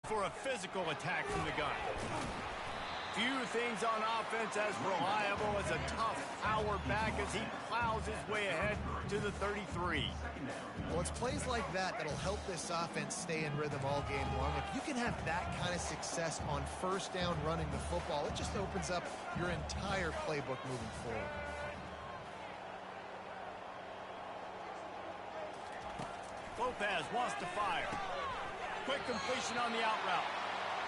for a physical attack from the gun. Few things on offense as reliable as a tough power back as he plows his way ahead to the 33. Well, it's plays like that that'll help this offense stay in rhythm all game long. If you can have that kind of success on first down running the football, it just opens up your entire playbook moving forward. Lopez wants to fire. Quick completion on the out route.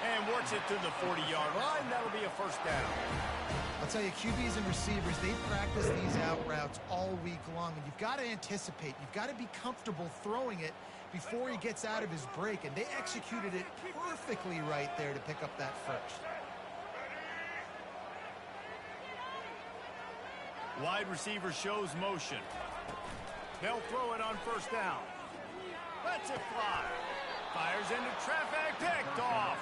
And works it to the 40-yard line. That'll be a first down. I'll tell you, QBs and receivers, they practice these out routes all week long. And you've got to anticipate. You've got to be comfortable throwing it before he gets out of his break. And they executed it perfectly right there to pick up that first. Wide receiver shows motion. They'll throw it on first down. Lets it fly. Fires into traffic, picked off.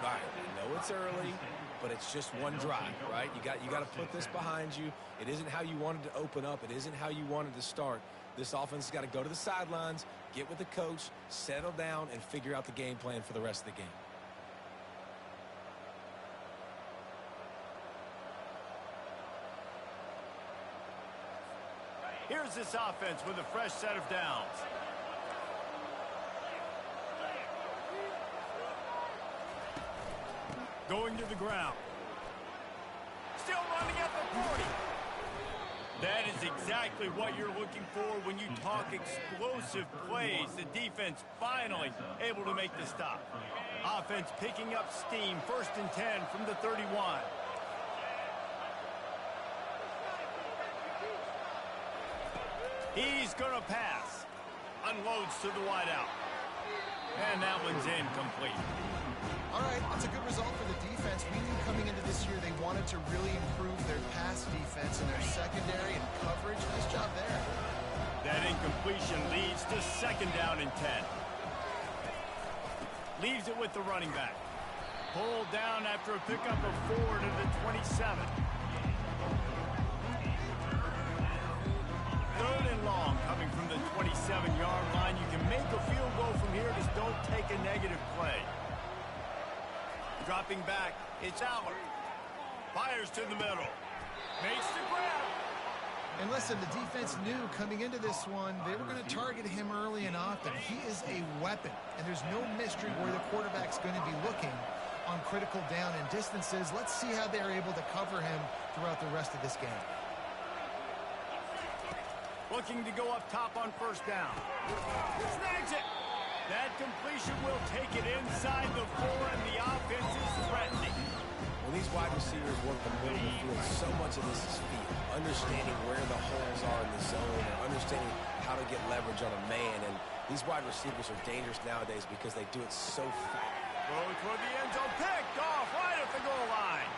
All right, I know it's early, but it's just one drive, right? You got to put this behind you. It isn't how you wanted to open up. It isn't how you wanted to start. This offense has got to go to the sidelines, get with the coach, settle down, and figure out the game plan for the rest of the game. Here's this offense with a fresh set of downs. Going to the ground. Still running at the 40. That is exactly what you're looking for when you talk explosive plays. The defense finally able to make the stop. Offense picking up steam. 1st and 10 from the 31. He's going to pass. Unloads to the wideout. And that one's incomplete. All right, that's a good result for the defense. We knew coming into this year they wanted to really improve their pass defense and their secondary and coverage. Nice job there. That incompletion leads to 2nd down and 10. Leaves it with the running back. Pulled down after a pickup of 4 to the 27. 3rd and long coming from the 27-yard line. You can make a field goal from here. Just don't take a negative play. Dropping back, it's Aller. Fires to the middle. Makes the grab. And listen, the defense knew coming into this one, they were going to target him early and often. He is a weapon, and there's no mystery where the quarterback's going to be looking on critical down and distances. Let's see how they're able to cover him throughout the rest of this game. Looking to go up top on first down. Snags it. That completion will take it inside the 4, and the offense is threatening. When these wide receivers work the middle of the field, so much of this is feel. Understanding where the holes are in the zone, or understanding how to get leverage on a man. And these wide receivers are dangerous nowadays because they do it so fast. Going toward the end zone, picked off right at the goal line.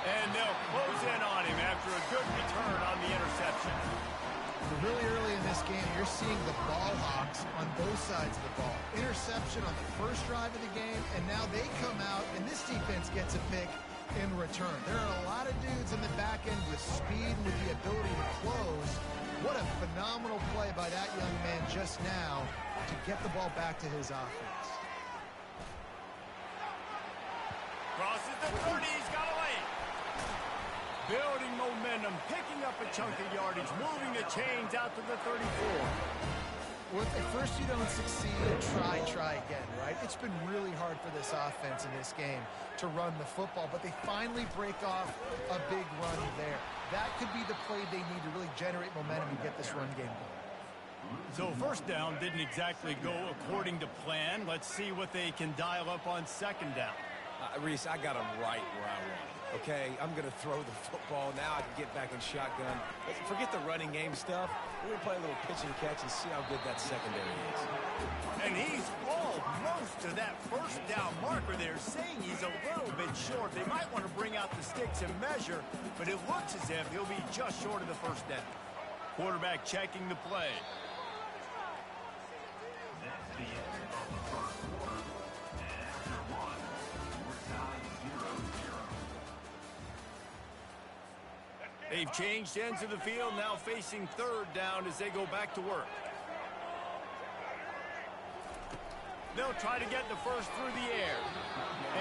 And they'll close in on him after a good return on the interception. Really early in this game, you're seeing the ball hawks on both sides of the ball. Interception on the first drive of the game, and now they come out, and this defense gets a pick in return. There are a lot of dudes in the back end with speed and with the ability to close. What a phenomenal play by that young man just now to get the ball back to his offense. Crosses the 30, he's got a lane. Building momentum, picking up a chunk of yardage, moving the chains out to the 34. Well, if at first you don't succeed, try again, right? It's been really hard for this offense in this game to run the football, but they finally break off a big run there. That could be the play they need to really generate momentum and get this run game going. So 1st down didn't exactly go according to plan. Let's see what they can dial up on 2nd down. Reese, I got him right where I want him. Okay, I'm going to throw the football. Now I can get back in shotgun. Forget the running game stuff. We're going to play a little pitch and catch and see how good that secondary is. And he's almost to that 1st down marker there, saying he's a little bit short. They might want to bring out the sticks and measure, but it looks as if he'll be just short of the 1st down. Quarterback checking the play. They've changed ends of the field, now facing 3rd down as they go back to work. They'll try to get the first through the air.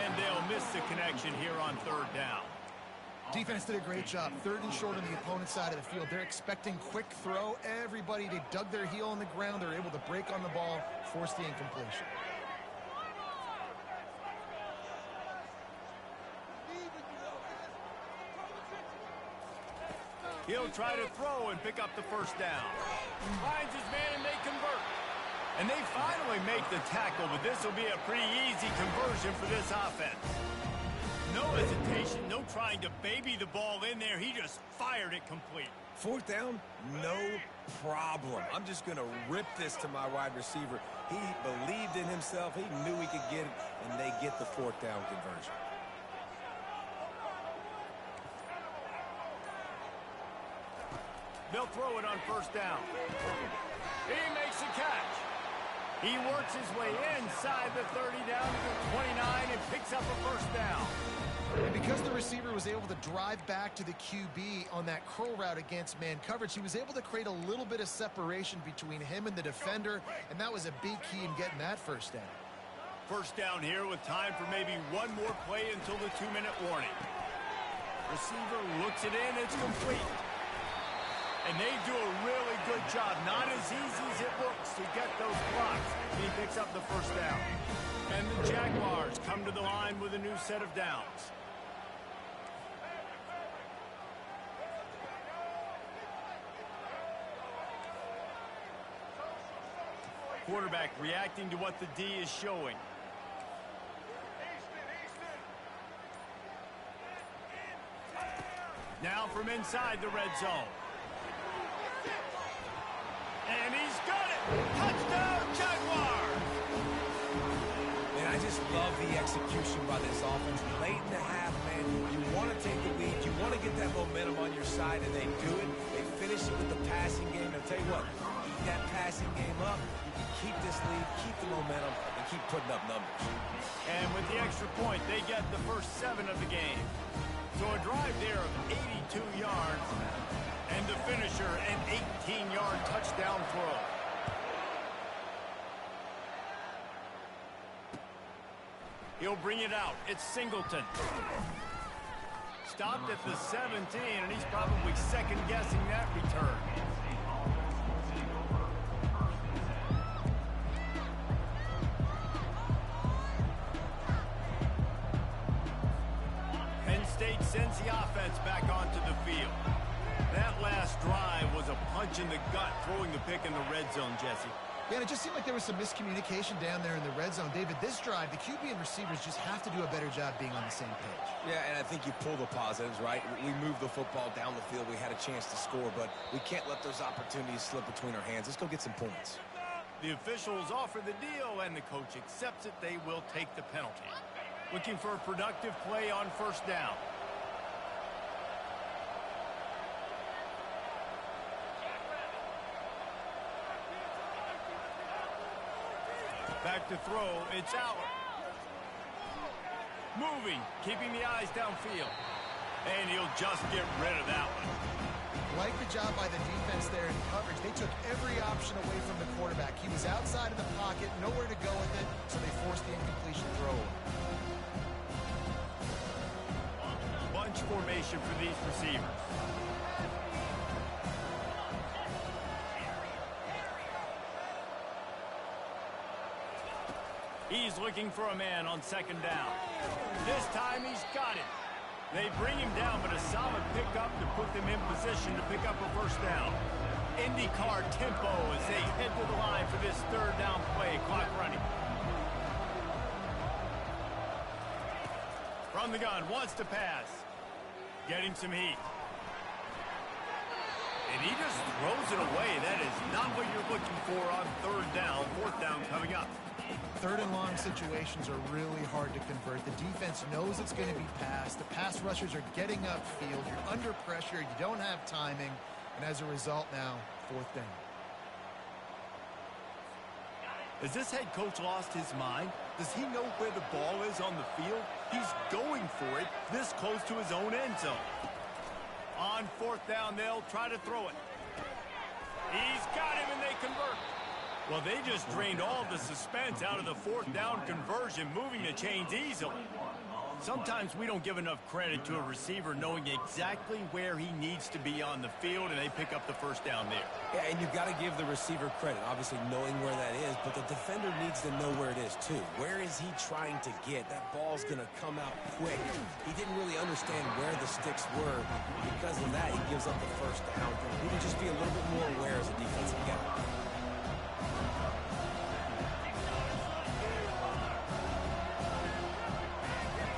And they'll miss the connection here on third down. Defense did a great job. Third and short on the opponent's side of the field. They're expecting quick throw. Everybody, they dug their heel on the ground. They're able to break on the ball, force the incompletion. He'll try to throw and pick up the first down. Finds his man and they convert. And they finally make the tackle, but this will be a pretty easy conversion for this offense. No hesitation, no trying to baby the ball in there. He just fired it complete. Fourth down, no problem. I'm just going to rip this to my wide receiver. He believed in himself. He knew he could get it, and they get the fourth down conversion. They'll throw it on first down. He makes the catch. He works his way inside the 30 down to the 29 and picks up a first down. And because the receiver was able to drive back to the QB on that curl route against man coverage, he was able to create a little bit of separation between him and the defender, and that was a big key in getting that first down. First down here with time for maybe one more play until the 2-minute warning. Receiver looks it in, it's complete. And they do a really good job. Not as easy as it looks to get those blocks. He picks up the first down. And the Jaguars come to the line with a new set of downs. Quarterback reacting to what the D is showing. Now from inside the red zone. And he's got it! Touchdown, Jaguars! Man, I just love the execution by this offense. Late in the half, man, you want to take the lead. You want to get that momentum on your side, and they do it. They finish it with the passing game. I'll tell you what, keep that passing game up. You can keep this lead, keep the momentum, and keep putting up numbers. And with the extra point, they get the first 7 of the game. So a drive there of 82 yards. And the finisher, an 18-yard touchdown throw. He'll bring it out. It's Singleton. Stopped at the 17, and he's probably second-guessing that return. Penn State sends the offense back onto the field. That last drive was a punch in the gut, throwing the pick in the red zone, Jesse. Yeah, and it just seemed like there was some miscommunication down there in the red zone. David, this drive, the QB and receivers just have to do a better job being on the same page. Yeah, and I think you pull the positives, right? We moved the football down the field. We had a chance to score, but we can't let those opportunities slip between our hands. Let's go get some points. The officials offer the deal, and the coach accepts it. They will take the penalty. Looking for a productive play on first down. Back to throw, it's out. Moving, keeping the eyes downfield. And he'll just get rid of that one. Like the job by the defense there in coverage. They took every option away from the quarterback. He was outside of the pocket, nowhere to go with it, so they forced the incompletion throw. Bunch formation for these receivers. He's looking for a man on second down. This time he's got it. They bring him down, but a solid pickup to put them in position to pick up a first down. IndyCar tempo as they head to the line for this third down play. Clock running. From the gun, wants to pass. Getting some heat. And he just throws it away. That is not what you're looking for on third down. Fourth down coming up. Third and long situations are really hard to convert. The defense knows it's going to be passed. The pass rushers are getting upfield. You're under pressure. You don't have timing. And as a result now, fourth down. Has this head coach lost his mind? Does he know where the ball is on the field? He's going for it this close to his own end zone. On fourth down, they'll try to throw it. He's got him, and they convert. Well, they just drained all the suspense out of the fourth down conversion, moving the chains easily. Sometimes we don't give enough credit to a receiver knowing exactly where he needs to be on the field, and they pick up the first down there. Yeah, and you've got to give the receiver credit, obviously knowing where that is, but the defender needs to know where it is too. Where is he trying to get? That ball's going to come out quick. He didn't really understand where the sticks were. Because of that, he gives up the first down. We need to just be a little bit more aware as a defensive guy.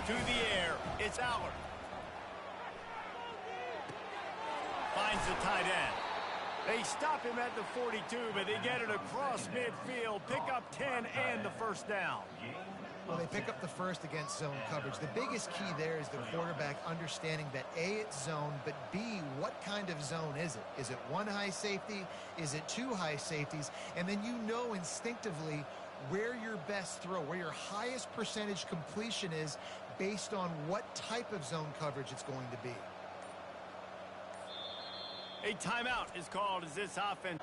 To the air, it's Aller. Finds the tight end. They stop him at the 42, but they get it across midfield, pick up 10 and the first down. Well, they pick up the first against zone coverage. The biggest key there is the quarterback understanding that A, it's zone, but B, what kind of zone is it? Is it one high safety? Is it two high safeties? And then you know instinctively where your best throw, where your highest percentage completion is based on what type of zone coverage it's going to be. A timeout is called as this offense.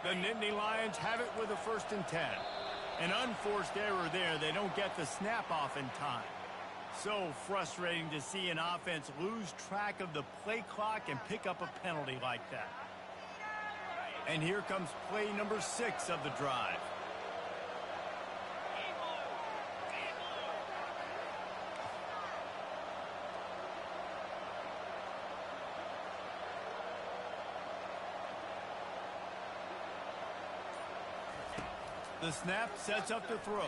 The Nittany Lions have it with a 1st and 10. An unforced error there. They don't get the snap off in time. So frustrating to see an offense lose track of the play clock and pick up a penalty like that. And here comes play number 6 of the drive. The snap sets up the throw.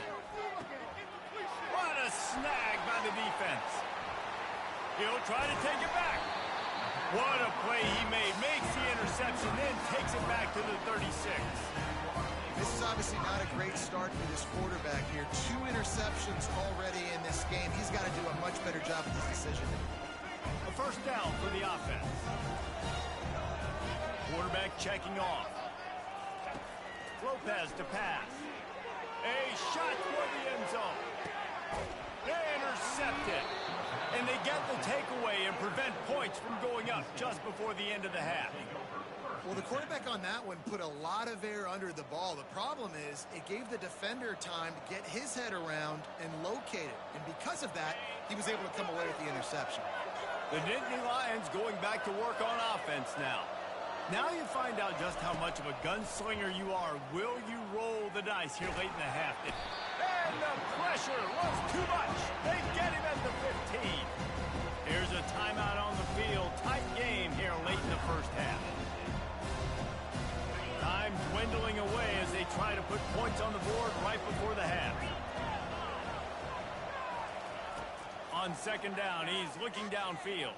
What a snag by the defense. He'll try to take it back. What a play he made. Makes the interception, then takes it back to the 36. This is obviously not a great start for this quarterback here. 2 interceptions already in this game. He's got to do a much better job with this decision. A first down for the offense. Quarterback checking off. Lopez to pass. A shot toward the end zone. They intercept it. And they get the takeaway and prevent points from going up just before the end of the half. Well, the quarterback on that one put a lot of air under the ball. The problem is it gave the defender time to get his head around and locate it. And because of that, he was able to come away with the interception. The Nittany Lions going back to work on offense now. Now you find out just how much of a gunslinger you are. Will you roll the dice here late in the half? And the pressure was too much. They get him at the 15. Here's a timeout on the field. Tight game here late in the first half. Time dwindling away as they try to put points on the board right before the half. On 2nd down, he's looking downfield.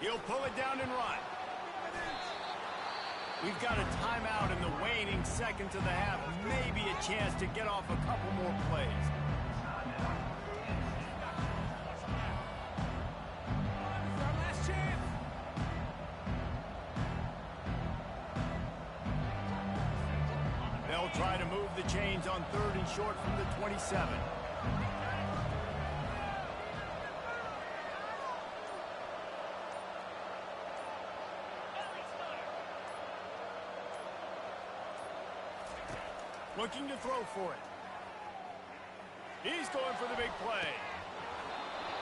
He'll pull it down and run. We've got a timeout in the waning seconds of the half. Maybe a chance to get off a couple more plays. Last chance. They'll try to move the chains on 3rd and short from the 27. Looking to throw for it. He's going for the big play.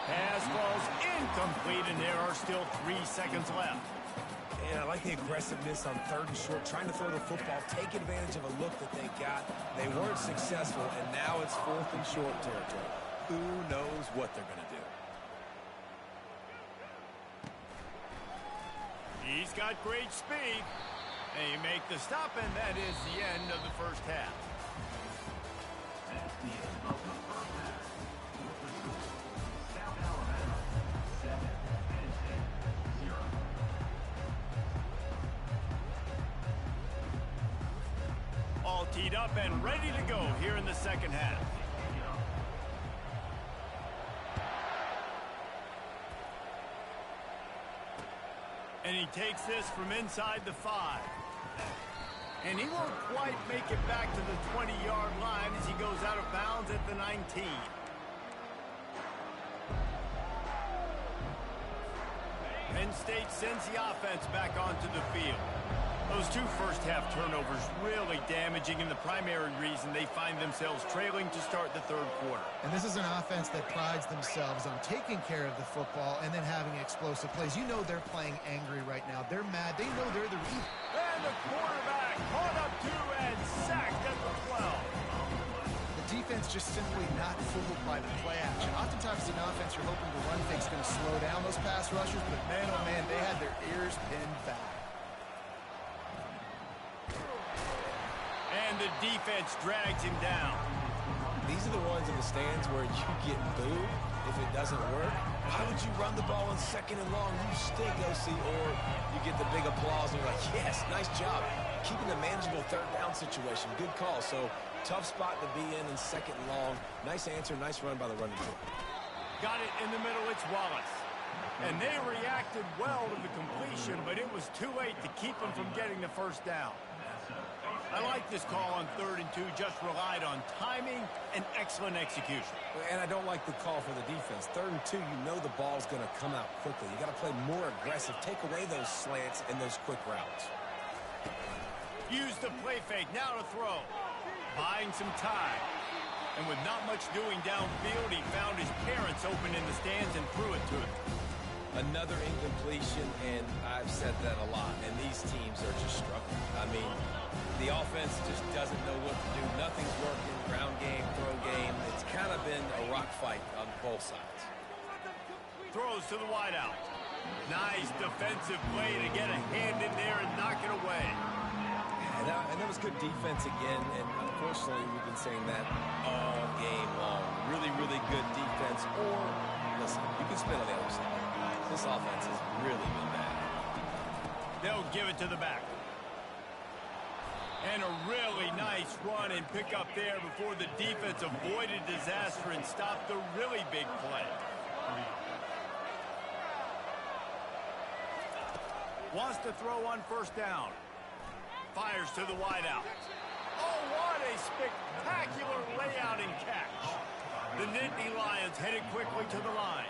Pass falls incomplete, and there are still 3 seconds left. And I like the aggressiveness on 3rd and short, trying to throw the football, take advantage of a look that they got. They weren't successful, and now it's 4th and short territory. Who knows what they're going to do? He's got great speed. They make the stop, and that is the end of the first half. All teed up and ready to go here in the second half. And he takes this from inside the 5. And he won't quite make it back to the 20-yard line as he goes out of bounds at the 19. Penn State sends the offense back onto the field. Those 2 first-half turnovers really damaging, and the primary reason they find themselves trailing to start the 3rd quarter. And this is an offense that prides themselves on taking care of the football and then having explosive plays. You know they're playing angry right now. They're mad. They know they're the reason. And the quarterback caught up to and sacked at the 12. The defense just simply not fooled by the play action. Oftentimes, in offense, you're hoping the run fake's going to slow down those pass rushers, but man, oh man, they had their ears pinned back. And the defense drags him down. These are the ones in the stands where you get booed if it doesn't work. Why would you run the ball on 2nd and long? You stink, OC. Or you get the big applause and you're like, yes, nice job. Keeping the manageable 3rd down situation. Good call. So tough spot to be in 2nd and long. Nice answer, nice run by the running back. Got it in the middle, it's Wallace. And they reacted well to the completion, but it was too late to keep them from getting the 1st down. I like this call on 3rd and 2, just relied on timing and excellent execution. And I don't like the call for the defense. 3rd and 2, you know the ball's going to come out quickly. You got to play more aggressive. Take away those slants and those quick routes. Use the play fake, now to throw. Buying some time. And with not much doing downfield, he found his parents open in the stands and threw it to them. Another incompletion, and I've said that a lot, and these teams are just struggling. I mean, the offense just doesn't know what to do. Nothing's working. Ground game, throw game. It's kind of been a rock fight on both sides. Throws to the wideout. Nice defensive play to get a hand in there and knock it away. And that was good defense again, and unfortunately we've been saying that all game long. Really, really good defense. Or, listen, you can spin on the other side. This offense has really been bad. They'll give it to the back. And a really nice run and pick up there before the defense avoided disaster and stopped the really big play. Wants to throw on 1st down. Fires to the wideout. Oh, what a spectacular layout and catch. The Nittany Lions headed quickly to the line.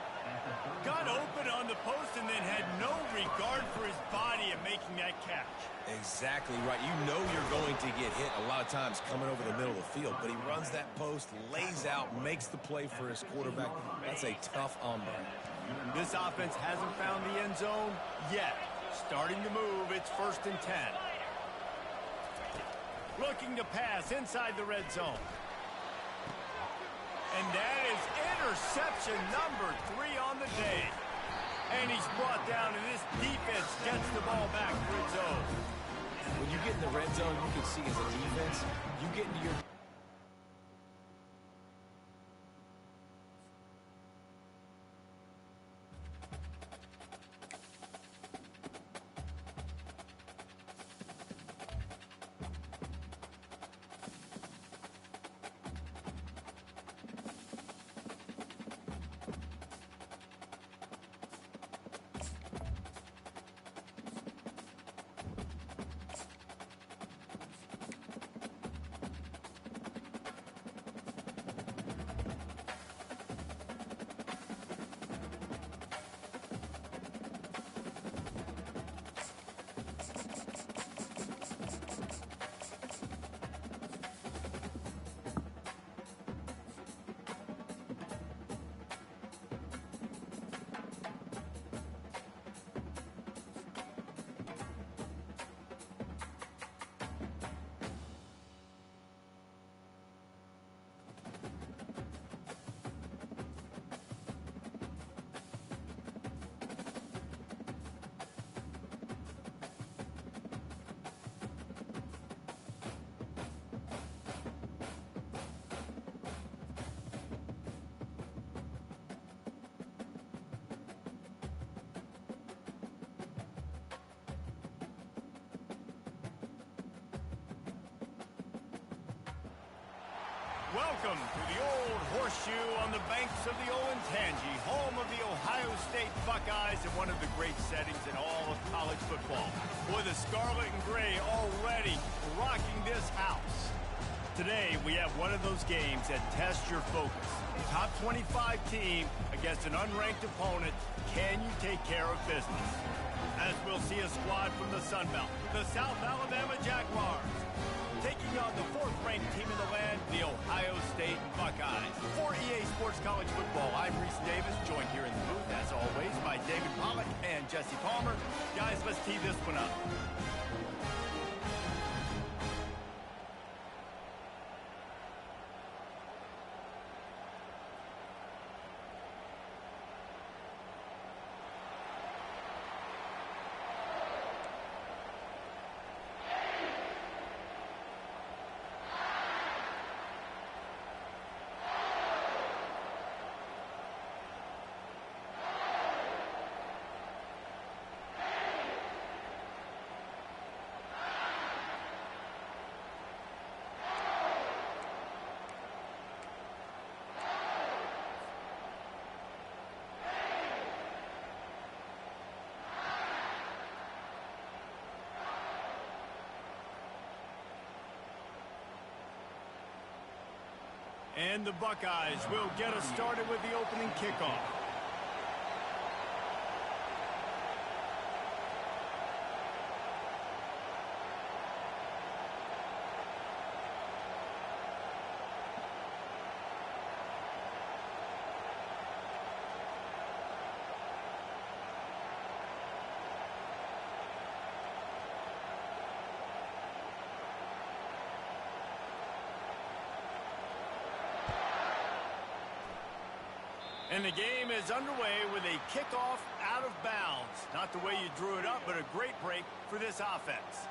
Got open on the post and then had no regard for his body in making that catch. Exactly right. You know you're going to get hit a lot of times coming over the middle of the field, but he runs that post, lays out, makes the play for his quarterback. That's a tough hombre. This offense hasn't found the end zone yet. Starting to move, it's 1st and 10. Looking to pass inside the red zone. And that is interception number 3 on the day. And he's brought down, and this defense gets the ball back for its own. When you get in the red zone, you can see as a defense, you get into your Welcome to the old horseshoe on the banks of the Olentangy, home of the Ohio State Buckeyes and one of the great settings in all of college football. Boy, the scarlet and gray already rocking this house. Today, we have one of those games that tests your focus. Top 25 team against an unranked opponent. Can you take care of business? As we'll see a squad from the Sun Belt, the South Alabama Jaguars, taking on the fourth-ranked team in the land, the Ohio State Buckeyes. For EA Sports College Football, I'm Reese Davis, joined here in the booth, as always, by David Pollack and Jesse Palmer. Guys, let's tee this one up. And the Buckeyes will get us started with the opening kickoff. And the game is underway with a kickoff out of bounds. Not the way you drew it up, but a great break for this offense.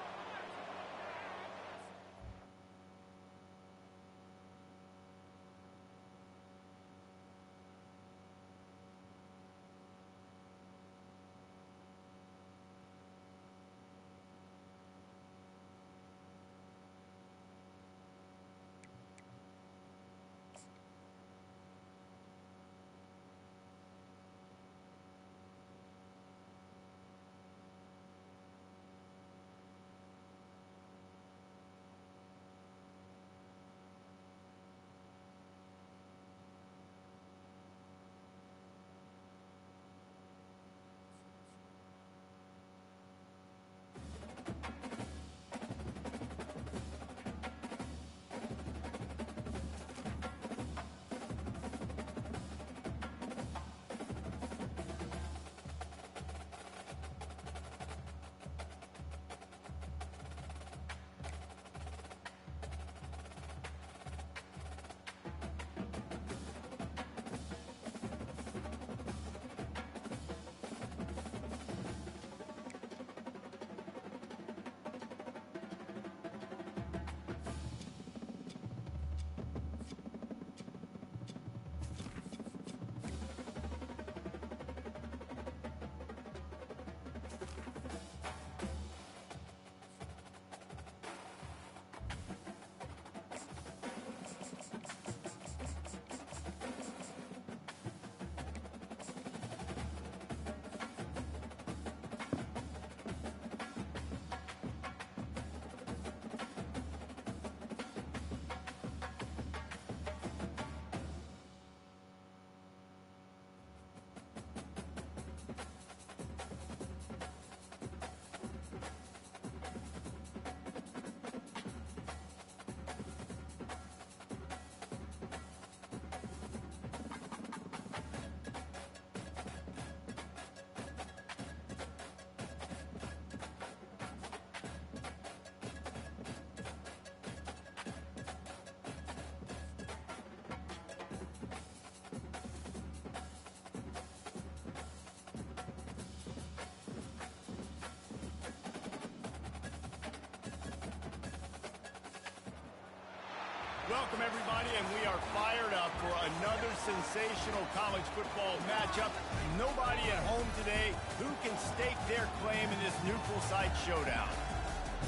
Welcome, everybody, and we are fired up for another sensational college football matchup. Nobody at home today who can stake their claim in this neutral site showdown.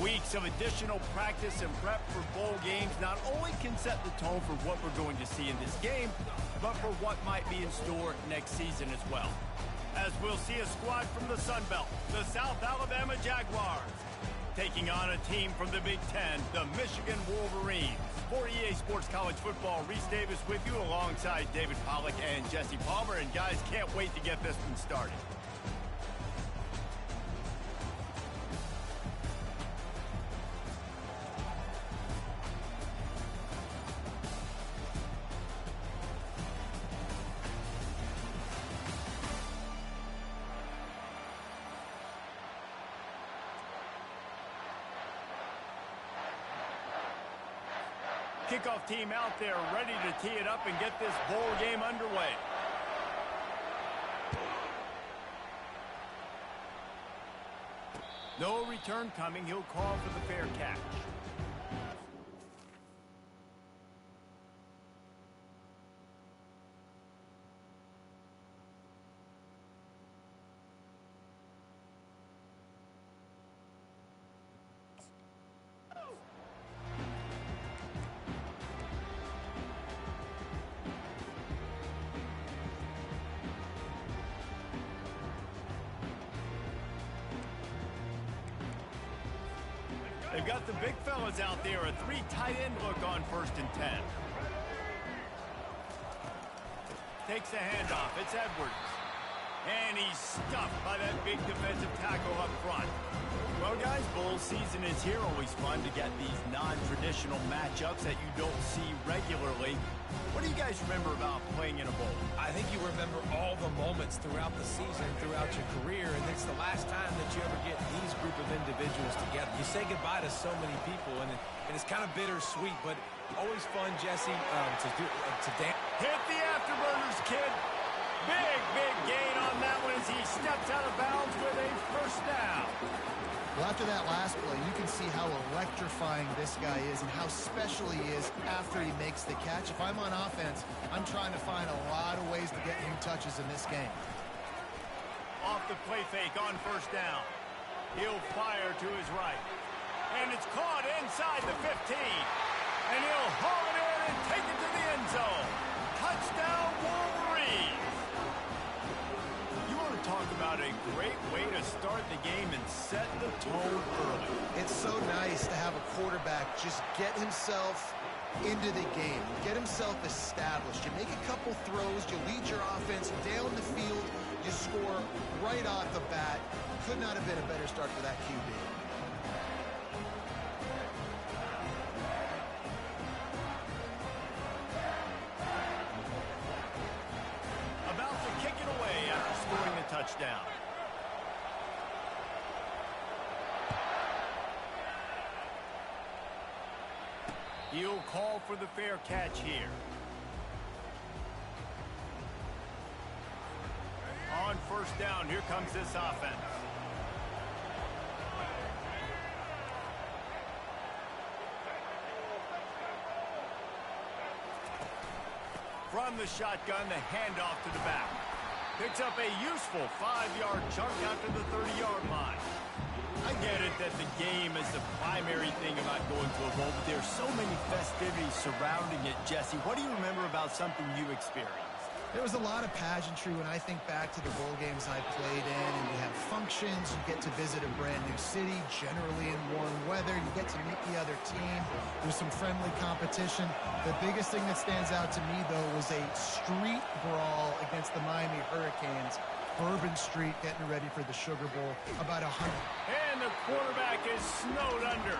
Weeks of additional practice and prep for bowl games not only can set the tone for what we're going to see in this game, but for what might be in store next season as well. As we'll see a squad from the Sun Belt, the South Alabama Jaguars, taking on a team from the Big Ten, the Michigan Wolverines. For EA Sports College Football, Reese Davis with you alongside David Pollack and Jesse Palmer. And guys, can't wait to get this one started. Kickoff team out there ready to tee it up and get this bowl game underway. No return coming. He'll call for the fair catch. They've got the big fellas out there. A 3 tight end look on 1st and 10. Takes the handoff. It's Edwards. And he's stuffed by that big defensive tackle up front. Well, guys, bowl season is here. Always fun to get these non-traditional matchups that you don't see regularly. What do you guys remember about playing in a bowl? I think you remember all the moments throughout the season, throughout your career, and it's the last time that you ever get these group of individuals together. You say goodbye to so many people, and it's kind of bittersweet, but always fun, Jesse, to dance. Hit the afterburners, kid. Big gain on that one as he steps out of bounds with a 1st down. Well, after that last play, you can see how electrifying this guy is and how special he is after he makes the catch. If I'm on offense, I'm trying to find a lot of ways to get him touches in this game. Off the play fake on 1st down. He'll fire to his right. And it's caught inside the 15. And he'll haul it in and take it to the end zone. Touchdown, Wolverines! You want to talk about a great way to start the game and set the tone early. It's so nice to have a quarterback just get himself into the game, get himself established. You make a couple throws, you lead your offense down the field, you score right off the bat. Could not have been a better start for that QB. About to kick it away after scoring the touchdown. He'll call for the fair catch here. On 1st down, here comes this offense. From the shotgun, the handoff to the back. Picks up a useful 5-yard chunk after the 30-yard line. I get it that the game is the primary thing about going to a bowl, but there's so many festivities surrounding it. Jesse, what do you remember about something you experienced? There was a lot of pageantry when I think back to the bowl games I played in, and you have functions, you get to visit a brand new city, generally in warm weather, you get to meet the other team, there's some friendly competition. The biggest thing that stands out to me, though, was a street brawl against the Miami Hurricanes. Bourbon Street getting ready for the Sugar Bowl, about 100. And the quarterback is snowed under.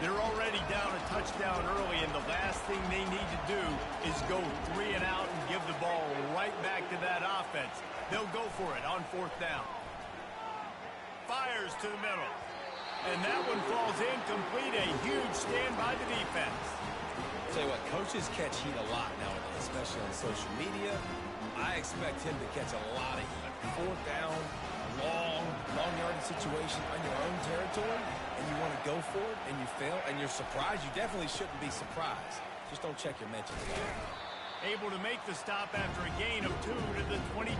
They're already down a touchdown early, and the last thing they need to do is go 3 and out and give the ball right back to that offense. They'll go for it on 4th down. Fires to the middle. And that one falls incomplete. A huge stand by the defense. Tell you what, coaches catch heat a lot nowadays, especially on social media. I expect him to catch a lot of heat. 4th down, long yardage situation on your own territory, and you want to go for it, and you fail, and you're surprised. You definitely shouldn't be surprised. Just don't check your mentions. Able to make the stop after a gain of 2 to the 22.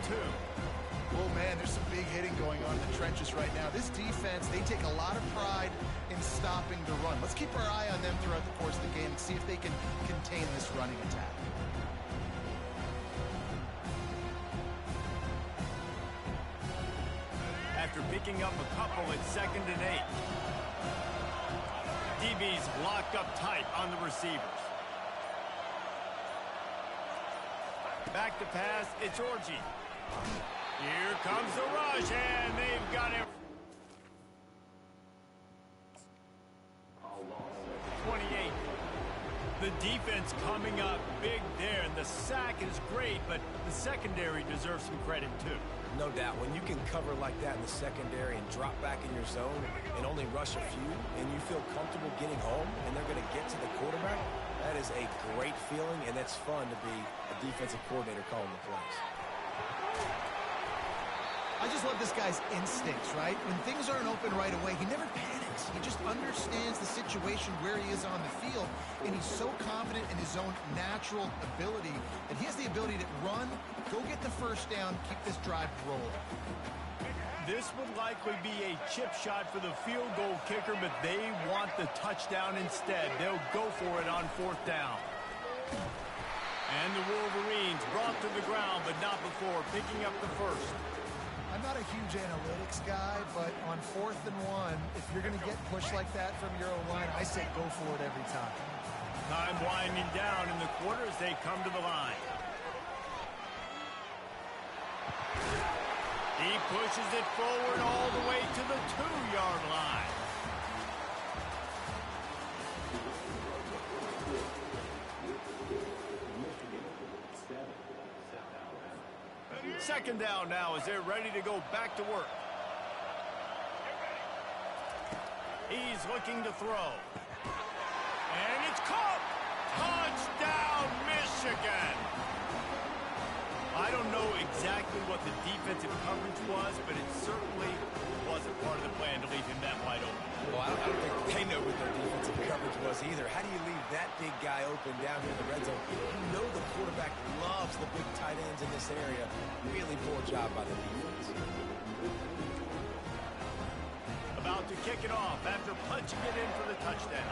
Oh, man, there's some big hitting going on in the trenches right now. This defense, they take a lot of pride in stopping the run. Let's keep our eye on them throughout the course of the game and see if they can contain this running attack. After picking up a couple at 2nd and 8. DB's locked up tight on the receivers. Back to pass, it's Orji. Here comes the rush, and they've got him. 28. The defense coming up big there, and the sack is great, but the secondary deserves some credit too. No doubt. When you can cover like that in the secondary and drop back in your zone and only rush a few, and you feel comfortable getting home, and they're going to get to the quarterback, that is a great feeling, and it's fun to be a defensive coordinator calling the plays. I just love this guy's instincts, right? When things aren't open right away, he never panics. He just understands the situation where he is on the field, and he's so confident in his own natural ability that he has the ability to run, go get the first down, keep this drive rolling. This would likely be a chip shot for the field goal kicker, but they want the touchdown instead. They'll go for it on 4th down. And the Wolverines brought to the ground, but not before picking up the first. I'm not a huge analytics guy, but on 4th and 1, if you're going to get pushed like that from your own line, I say go for it every time. Time winding down in the quarter as they come to the line. He pushes it forward all the way to the 2-yard line. Second down now as they're ready to go back to work. He's looking to throw. And it's caught! Touchdown, Michigan! I don't know exactly what the defensive coverage was, but it certainly wasn't part of the plan to leave him that wide open. Well, I don't think they know what their defensive coverage was either. How do you leave that big guy open down here in the red zone? You know the quarterback loves the big tight ends in this area. Really poor job by the defense. About to kick it off after punching it in for the touchdown.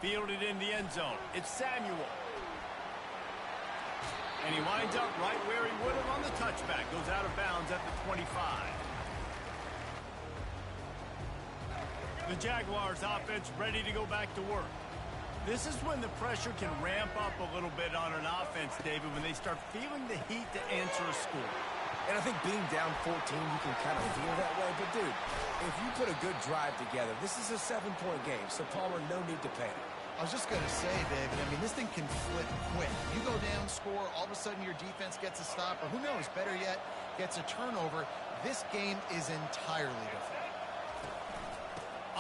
Fielded in the end zone. It's Samuel. And he winds up right where he would have on the touchback. Goes out of bounds at the 25. The Jaguars offense ready to go back to work. This is when the pressure can ramp up a little bit on an offense, David, when they start feeling the heat to answer a score. And I think being down 14, you can kind of feel that way. But, dude, if you put a good drive together, this is a 7-point game. So, Palmer, no need to panic. I was just going to say, David, I mean, this thing can flip quick. You go down, score, all of a sudden your defense gets a stop, or who knows, better yet, gets a turnover. This game is entirely different.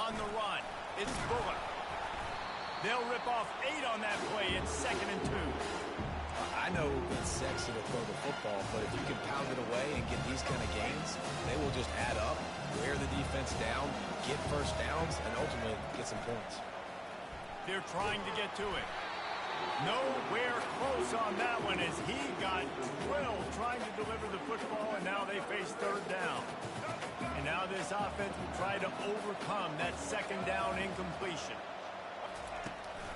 On the run, it's Bullock. They'll rip off 8 on that play. It's 2nd and 2. I know it's sexy to throw the football, but if you can pound it away and get these kind of gains, they will just add up, wear the defense down, get first downs, and ultimately get some points. They're trying to get to it. Nowhere close on that one as he got drilled trying to deliver the football, and now they face 3rd down. And now this offense will try to overcome that 2nd down incompletion.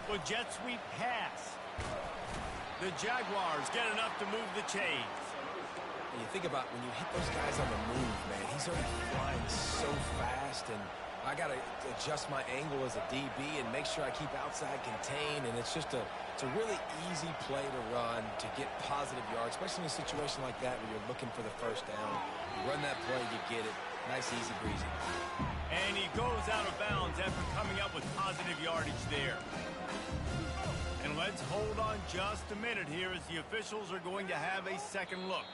Well, jet sweep pass. The Jaguars get enough to move the chains. And you think about when you hit those guys on the move, man, he's already flying so fast, and I got to adjust my angle as a DB and make sure I keep outside contained, and it's just it's a really easy play to run to get positive yards, especially in a situation like that where you're looking for the first down. You run that play, you get it. Nice, easy breezy. And he goes out of bounds after coming up with positive yardage there. And let's hold on just a minute here as the officials are going to have a second look.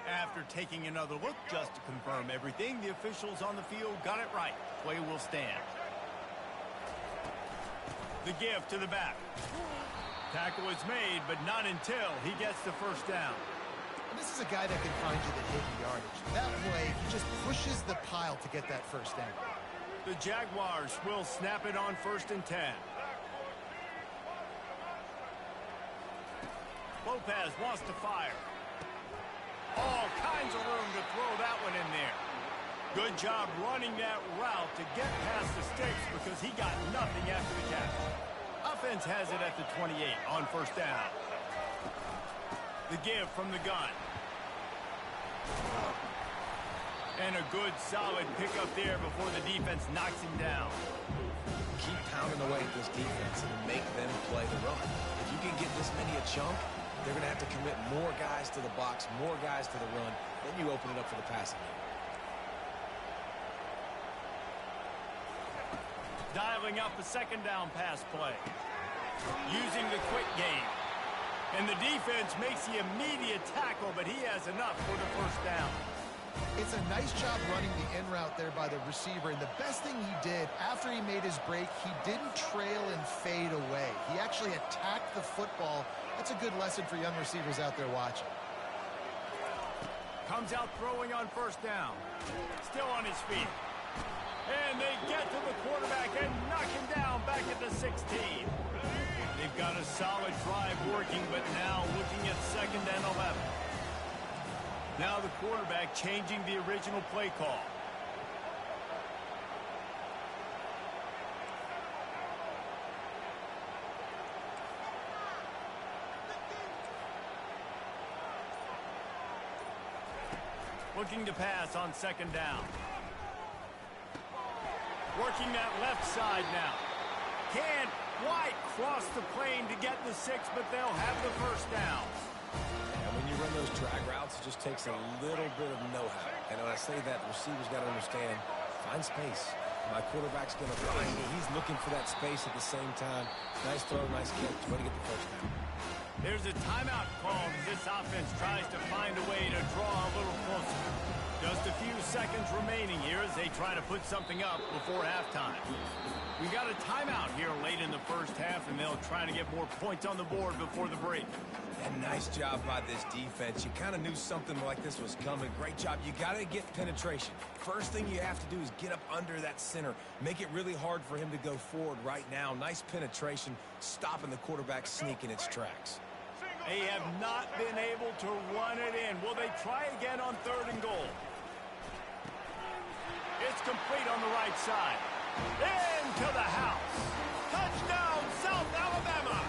After taking another look just to confirm everything, the officials on the field got it right. Play will stand. The give to the back. Tackle is made, but not until he gets the first down. This is a guy that can find you the hidden yardage. That way, he just pushes the pile to get that first down. The Jaguars will snap it on 1st and 10. Lopez wants to fire. All kinds of room to throw that one in there. Good job running that route to get past the sticks because he got nothing after the catch. Offense has it at the 28 on 1st down. The give from the gun. And a good, solid pickup there before the defense knocks him down. Keep pounding away at this defense and make them play the run. If you can get this many a chunk, they're going to have to commit more guys to the box, more guys to the run. Then you open it up for the passing game. Dialing up a 2nd down pass play. Using the quick game. And the defense makes the immediate tackle, but he has enough for the 1st down. It's a nice job running the in route there by the receiver, and the best thing he did after he made his break, he didn't trail and fade away. He actually attacked the football. That's a good lesson for young receivers out there watching. Comes out throwing on 1st down. Still on his feet. And they get to the quarterback and knock him down back at the 16. They've got a solid drive working, but now looking at 2nd and 11. Now the quarterback changing the original play call. Looking to pass on 2nd down. Working that left side now. Can't quite cross the plane to get the 6, but they'll have the 1st down. And when you run those drag routes, it just takes a little bit of know-how. And when I say that, the receiver's got to understand, find space. My quarterback's going to find me. He's looking for that space at the same time. Nice throw, nice catch. Way to get the 1st down. There's a timeout called as this offense tries to find a way to draw a little closer. Just a few seconds remaining here as they try to put something up before halftime. We got a timeout here late in the 1st half, and they'll try to get more points on the board before the break. And nice job by this defense. You kind of knew something like this was coming. Great job. You got to get penetration. First thing you have to do is get up under that center. Make it really hard for him to go forward right now. Nice penetration, stopping the quarterback sneak in its tracks. They have not been able to run it in. Will they try again on 3rd and goal? It's complete on the right side. Into the house. Touchdown, South Alabama.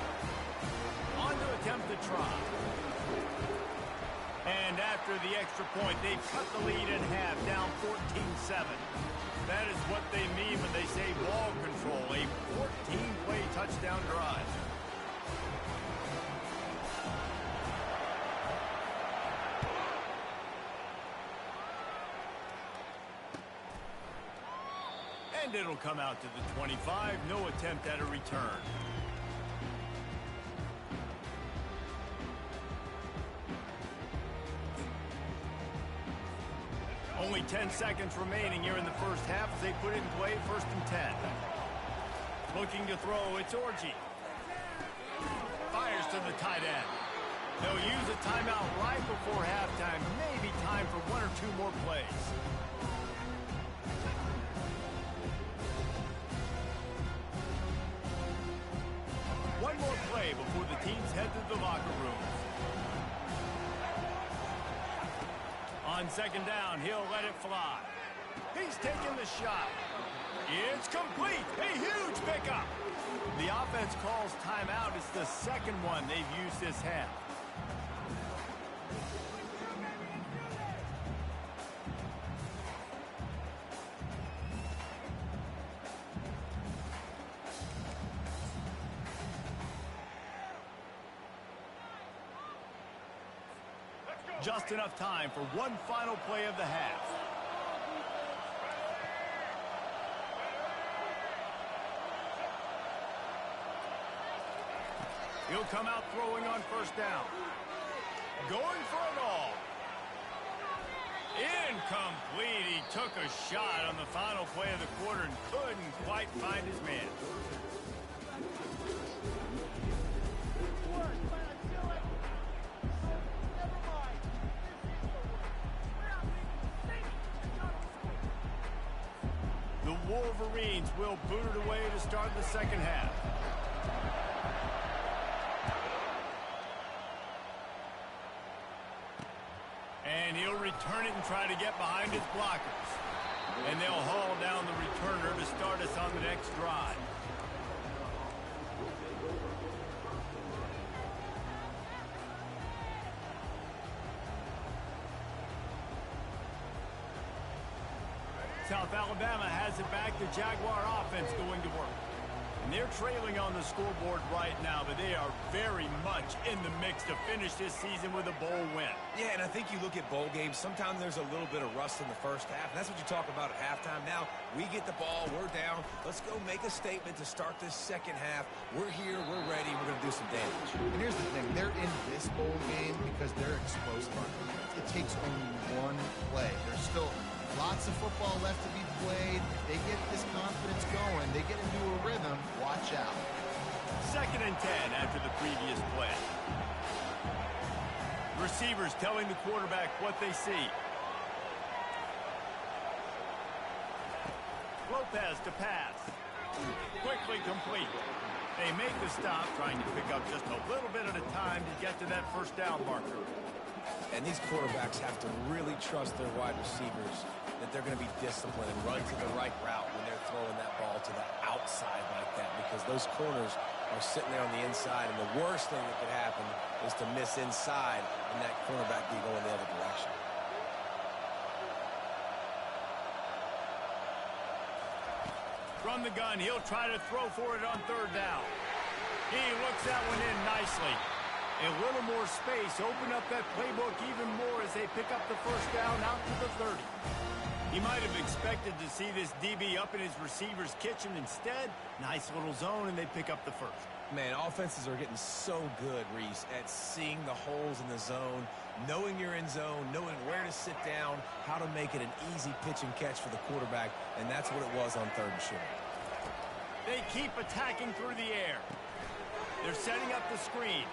On to attempt the try. And after the extra point, they've cut the lead in half, down 14-7. That is what they mean when they say ball control, a 14-play touchdown drive. And it'll come out to the 25. No attempt at a return. Only 10 seconds remaining here in the 1st half as they put it in play 1st and 10. Looking to throw, it's Orji. Fires to the tight end. They'll use a timeout right before halftime. Maybe time for 1 or 2 more plays. One more play before the teams head to the locker rooms. On 2nd down, he'll let it fly. He's taking the shot. It's complete. A huge pickup. The offense calls timeout. It's the 2nd one they've used this half. Just enough time for one final play of the half. He'll come out throwing on 1st down. Going for it all. Incomplete. He took a shot on the final play of the quarter and couldn't quite find his man. The Wolverines will boot it away to start the second half. And he'll return it and try to get behind his blockers. And they'll haul down the returner to start us on the next drive. South Alabama has it back. The Jaguar offense going to work. And they're trailing on the scoreboard right now, but they are very much in the mix to finish this season with a bowl win. Yeah, and I think you look at bowl games, sometimes there's a little bit of rust in the first half. And that's what you talk about at halftime. Now, we get the ball, we're down. Let's go make a statement to start this second half. We're here, we're ready, we're going to do some damage. And here's the thing. They're in this bowl game because they're explosive on defense. It takes only one play. There's still lots of football left to be played. If they get this confidence going, they get into a rhythm, watch out. 2nd and 10 after the previous play. Receivers telling the quarterback what they see. Lopez to pass. Quickly complete. They make the stop, trying to pick up just a little bit at a time to get to that first down marker. And these quarterbacks have to really trust their wide receivers that they're going to be disciplined and run to the right route when they're throwing that ball to the outside like that, because those corners are sitting there on the inside, and the worst thing that could happen is to miss inside and that cornerback be going the other direction. From the gun, he'll try to throw for it on 3rd down. He looks that one in nicely. A little more space, open up that playbook even more as they pick up the first down out to the 30. He might have expected to see this DB up in his receiver's kitchen. Instead, nice little zone, and they pick up the first. Man, offenses are getting so good, Reese, at seeing the holes in the zone, knowing you're in zone, knowing where to sit down, how to make it an easy pitch and catch for the quarterback, and that's what it was on 3rd and short. They keep attacking through the air. They're setting up the screen.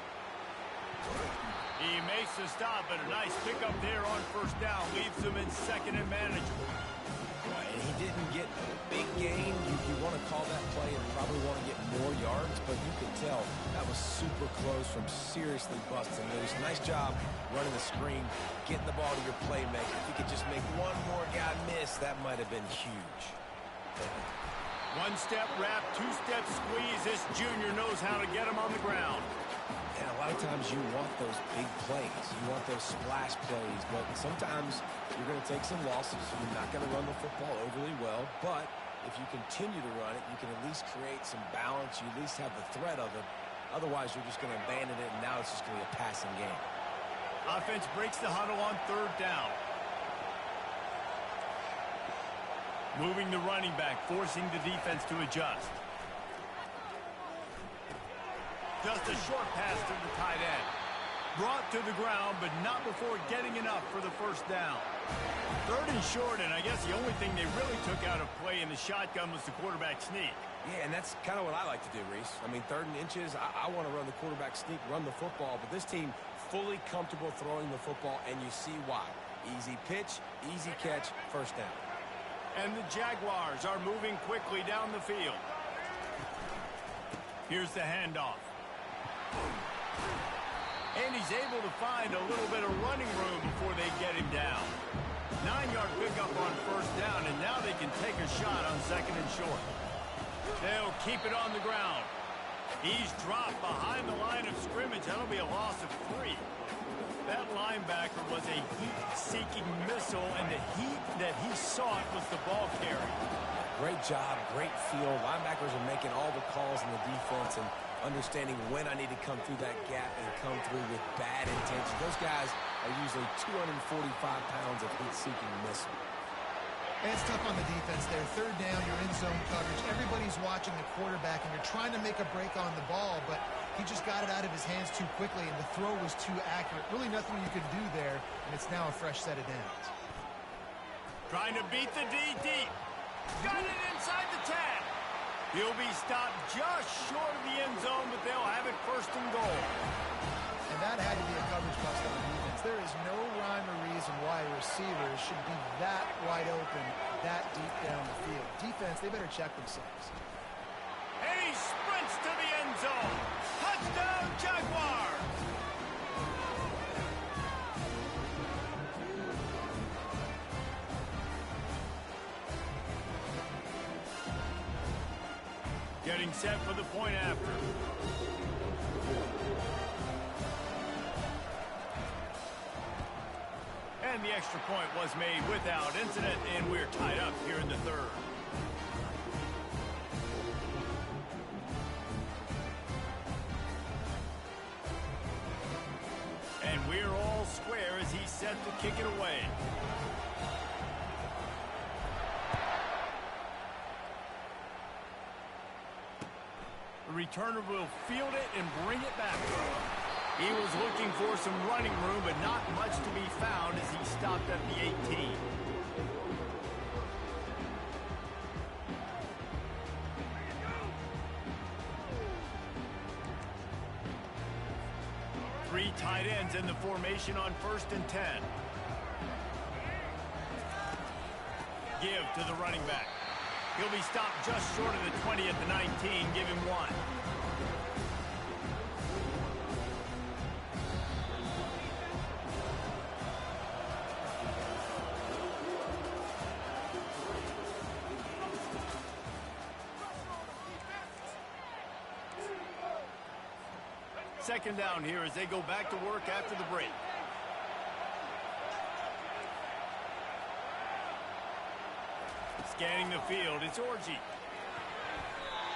He makes the stop, but a nice pickup there on 1st down leaves them in 2nd and manageable. And he didn't get a big gain. You want to call that play and probably want to get more yards, but you could tell that was super close from seriously busting loose. Nice job running the screen, getting the ball to your playmaker. If you could just make one more guy miss, that might have been huge. 1-step wrap, 2-step squeeze. This junior knows how to get him on the ground. And a lot of times you want those big plays. You want those splash plays, but sometimes you're going to take some losses. You're not going to run the football overly well, but if you continue to run it, you can at least create some balance. You at least have the threat of it. Otherwise, you're just going to abandon it, and now it's just going to be a passing game. Offense breaks the huddle on 3rd down. Moving the running back, forcing the defense to adjust. Just a short pass to the tight end. Brought to the ground, but not before getting enough for the first down. 3rd and short, and I guess the only thing they really took out of play in the shotgun was the quarterback sneak. Yeah, and that's kind of what I like to do, Reese. I mean, 3rd and inches, I want to run the quarterback sneak, run the football, but this team fully comfortable throwing the football, and you see why. Easy pitch, easy catch, first down. And the Jaguars are moving quickly down the field. Here's the handoff. And he's able to find a little bit of running room before they get him down. 9-yard pickup on 1st down, and now they can take a shot on 2nd and short. They'll keep it on the ground. He's dropped behind the line of scrimmage. That'll be a loss of 3. That linebacker was a heat-seeking missile, and the heat that he sought was the ball carry. Great job, great feel. Linebackers are making all the calls in the defense and understanding when I need to come through that gap and come through with bad intentions. Those guys are usually 245 pounds of heat-seeking missile. And it's tough on the defense there. 3rd down, you're in zone coverage. Everybody's watching the quarterback, and you're trying to make a break on the ball, but he just got it out of his hands too quickly, and the throw was too accurate. Really nothing you could do there, and it's now a fresh set of downs. Trying to beat the D deep. Got it inside the 10. He'll be stopped just short of the end zone, but they'll have it 1st and goal. And that had to be a coverage bust on defense. There is no rhyme or reason why a receiver receivers should be that wide open, that deep down the field. Defense, they better check themselves. And he sprints to the end zone. Touchdown, Jaguars! Getting set for the point after. And the extra point was made without incident, and we're tied up here in the third. And we're all square as he's set to kick it away. The returner will field it and bring it back. He was looking for some running room, but not much to be found as he stopped at the 18. Three tight ends in the formation on 1st and 10. Give to the running back. He'll be stopped just short of the 20 at the 19. Give him 1. Second down here as they go back to work after the break. Scanning the field, it's Orji.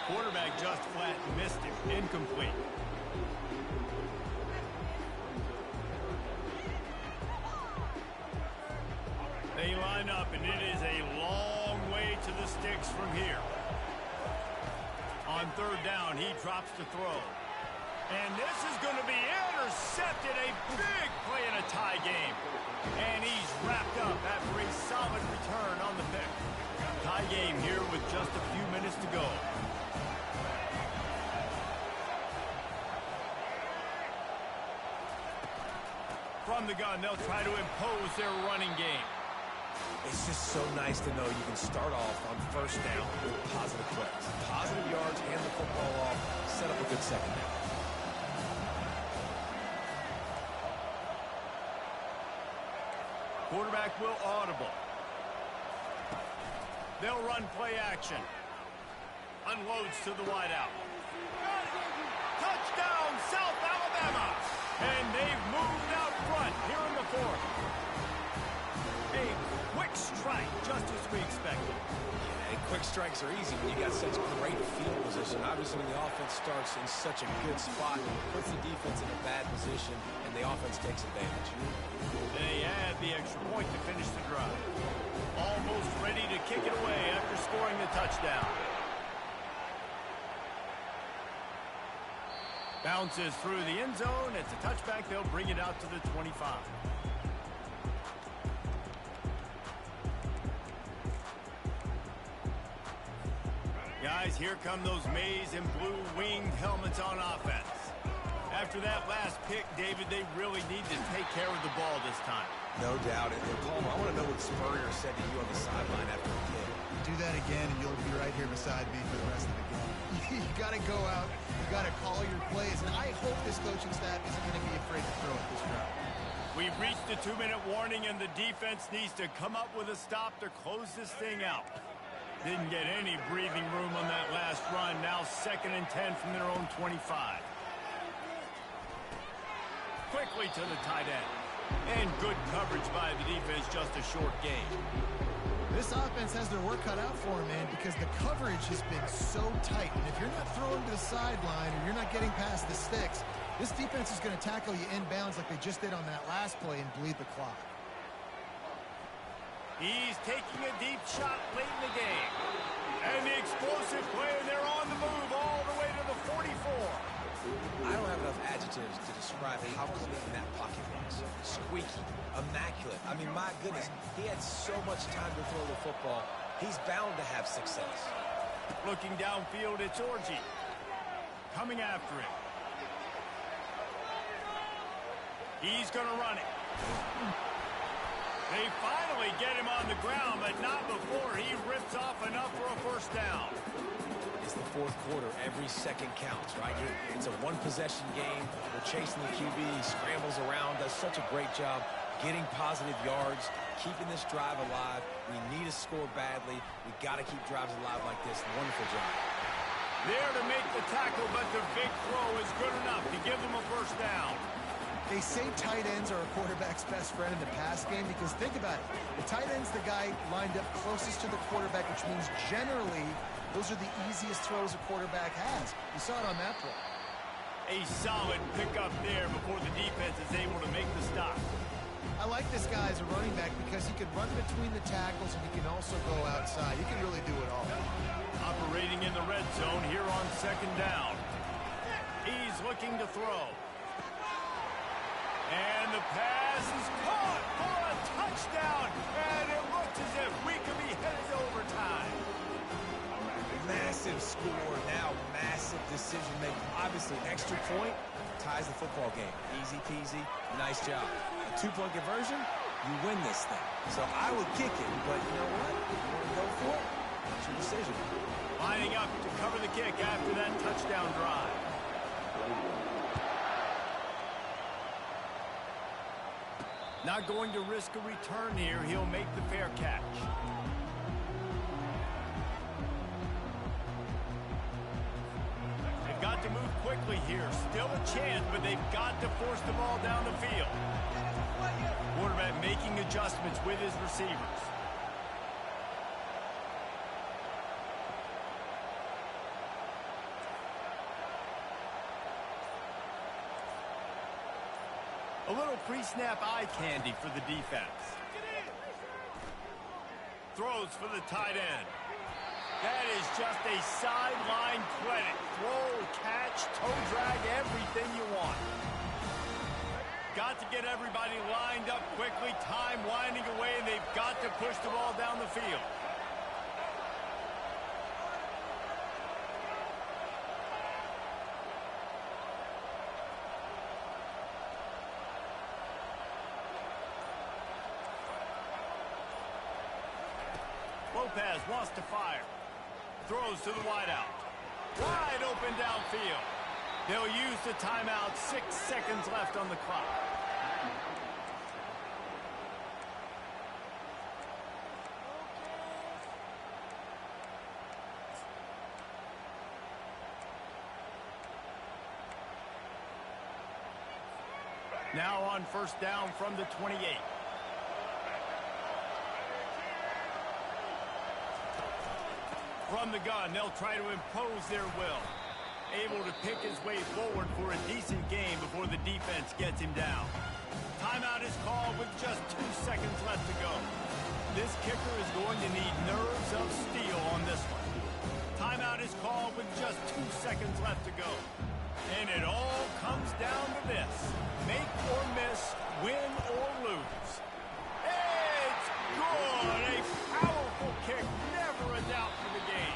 Quarterback just flat missed him. Incomplete. They line up, and it is a long way to the sticks from here. On 3rd down, he drops to throw. And this is going to be intercepted. A big play in a tie game. And he's wrapped up after a solid return on the pick. Tie game here with just a few minutes to go. From the gun, they'll try to impose their running game. It's just so nice to know you can start off on 1st down with positive plays. Positive yards, hand the football off, set up a good second down. Quarterback will audible. They'll run play action. Unloads to the wideout. Touchdown, South Alabama! And they've moved out front here in the 4th. A quick strike, just as we expected. Yeah, quick strikes are easy when you got such great field position. Obviously, when the offense starts in such a good spot, it puts the defense in a bad position, and the offense takes advantage. They add the extra point to finish the drive. Almost ready to kick it away after scoring the touchdown. Bounces through the end zone. It's a touchback. They'll bring it out to the 25. Guys, here come those maize and blue winged helmets on offense. After that last pick, David, they really need to take care of the ball this time. No doubt. And Palmer, I want to know what Spurrier said to you on the sideline after the kick. Do that again, and you'll be right here beside me for the rest of the game. You got to go out. You got to call your plays. And I hope this coaching staff isn't going to be afraid to throw at this route. We've reached the 2-minute warning, and the defense needs to come up with a stop to close this thing out. Didn't get any breathing room on that last run. Now 2nd and 10 from their own 25. Quickly to the tight end. And good coverage by the defense, just a short gain. This offense has their work cut out for them, man, because the coverage has been so tight. And if you're not throwing to the sideline or you're not getting past the sticks, this defense is going to tackle you inbounds like they just did on that last play and bleed the clock. He's taking a deep shot late in the game. And the explosive play, and they're on the move all the way to the 44. I don't have enough adjectives to describe how clean that pocket was. Squeaky, immaculate. I mean, my goodness, he had so much time to throw the football. He's bound to have success. Looking downfield, it's Orji. Coming after him. He's going to run it. They fire. finally get him on the ground, but not before he rips off enough for a first down. It's the fourth quarter. Every second counts, right? It's a one-possession game. We're chasing the QB. He scrambles around, does such a great job getting positive yards, keeping this drive alive. We need to score badly. We got to keep drives alive like this. Wonderful job. There to make the tackle, but the big throw is good enough to give them a first down. They say tight ends are a quarterback's best friend in the pass game because think about it. The tight end's the guy lined up closest to the quarterback, which means generally those are the easiest throws a quarterback has. You saw it on that play. A solid pickup there before the defense is able to make the stop. I like this guy as a running back because he can run between the tackles and he can also go outside. He can really do it all. Operating in the red zone here on second down. He's looking to throw. And the pass is caught for a touchdown. And it looks as if we could be headed to overtime. Massive score now, massive decision making. Obviously, extra point ties the football game. Easy peasy, nice job. A two-point conversion, you win this thing. So I would kick it, but you know what? You want to go for it? That's your decision. Lining up to cover the kick after that touchdown drive. Not going to risk a return here. He'll make the fair catch. They've got to move quickly here. Still a chance, but they've got to force the ball down the field. Quarterback making adjustments with his receivers. A little pre-snap eye candy for the defense. Throws for the tight end. That is just a sideline credit. Throw, catch, toe drag, everything you want. Got to get everybody lined up quickly. Time winding away, and they've got to push the ball down the field. Lopez wants to fire. Throws to the wideout. Wide open downfield. They'll use the timeout. 6 seconds left on the clock. Now on first down from the 28. From the gun, they'll try to impose their will. Able to pick his way forward for a decent game before the defense gets him down. Timeout is called with just 2 seconds left to go. This kicker is going to need nerves of steel on this one. Timeout is called with just 2 seconds left to go. And it all comes down to this. Make or miss, win or lose. It's good! A powerful kick, never a doubt for the game.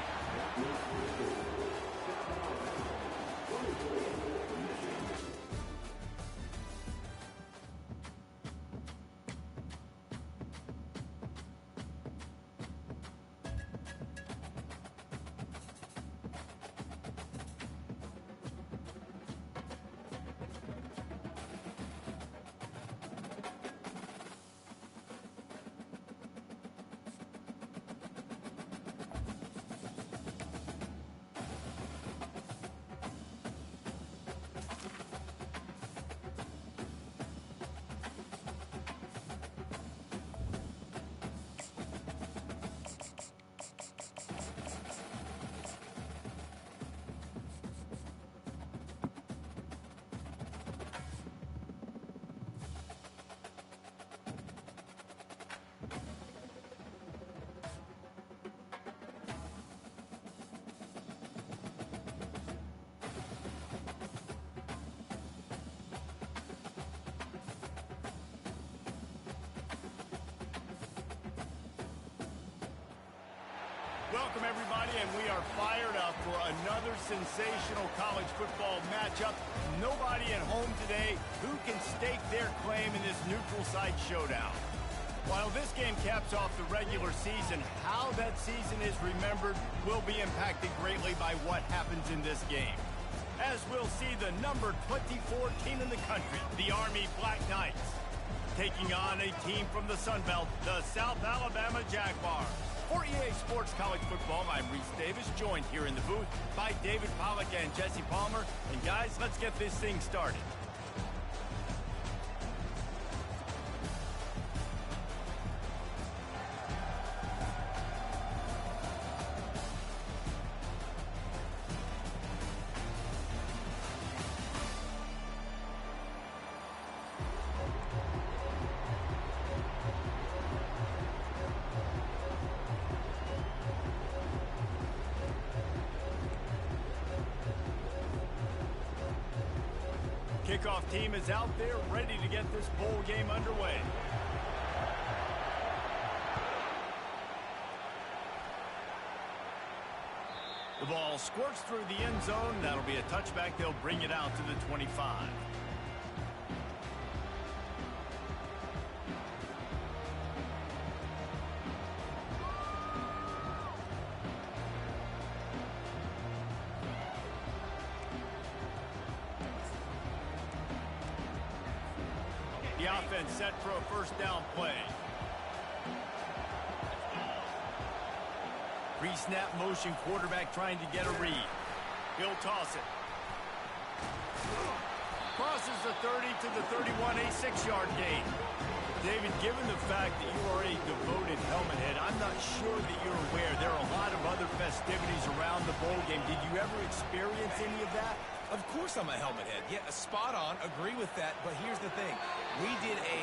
Welcome, everybody, and we are fired up for another sensational college football matchup. Nobody at home today who can stake their claim in this neutral site showdown. While this game caps off the regular season, how that season is remembered will be impacted greatly by what happens in this game. As we'll see the number 24 team in the country, the Army Black Knights, taking on a team from the Sun Belt, the South Alabama Jaguars. For EA Sports College Football, I'm Reese Davis, joined here in the booth by David Pollack and Jesse Palmer. And guys, let's get this thing started. Kickoff team is out there ready to get this bowl game underway. The ball squirts through the end zone. That'll be a touchback. They'll bring it out to the 25. The offense set for a first down play. Pre-snap motion, quarterback trying to get a read. He'll toss it. Crosses the 30 to the 31, a 6-yard gain. David, given the fact that you are a devoted helmet head, I'm not sure that you're aware there are a lot of other festivities around the bowl game. Did you ever experience any of that? Of course I'm a helmet head. Yeah, spot on. Agree with that. But here's the thing. We did a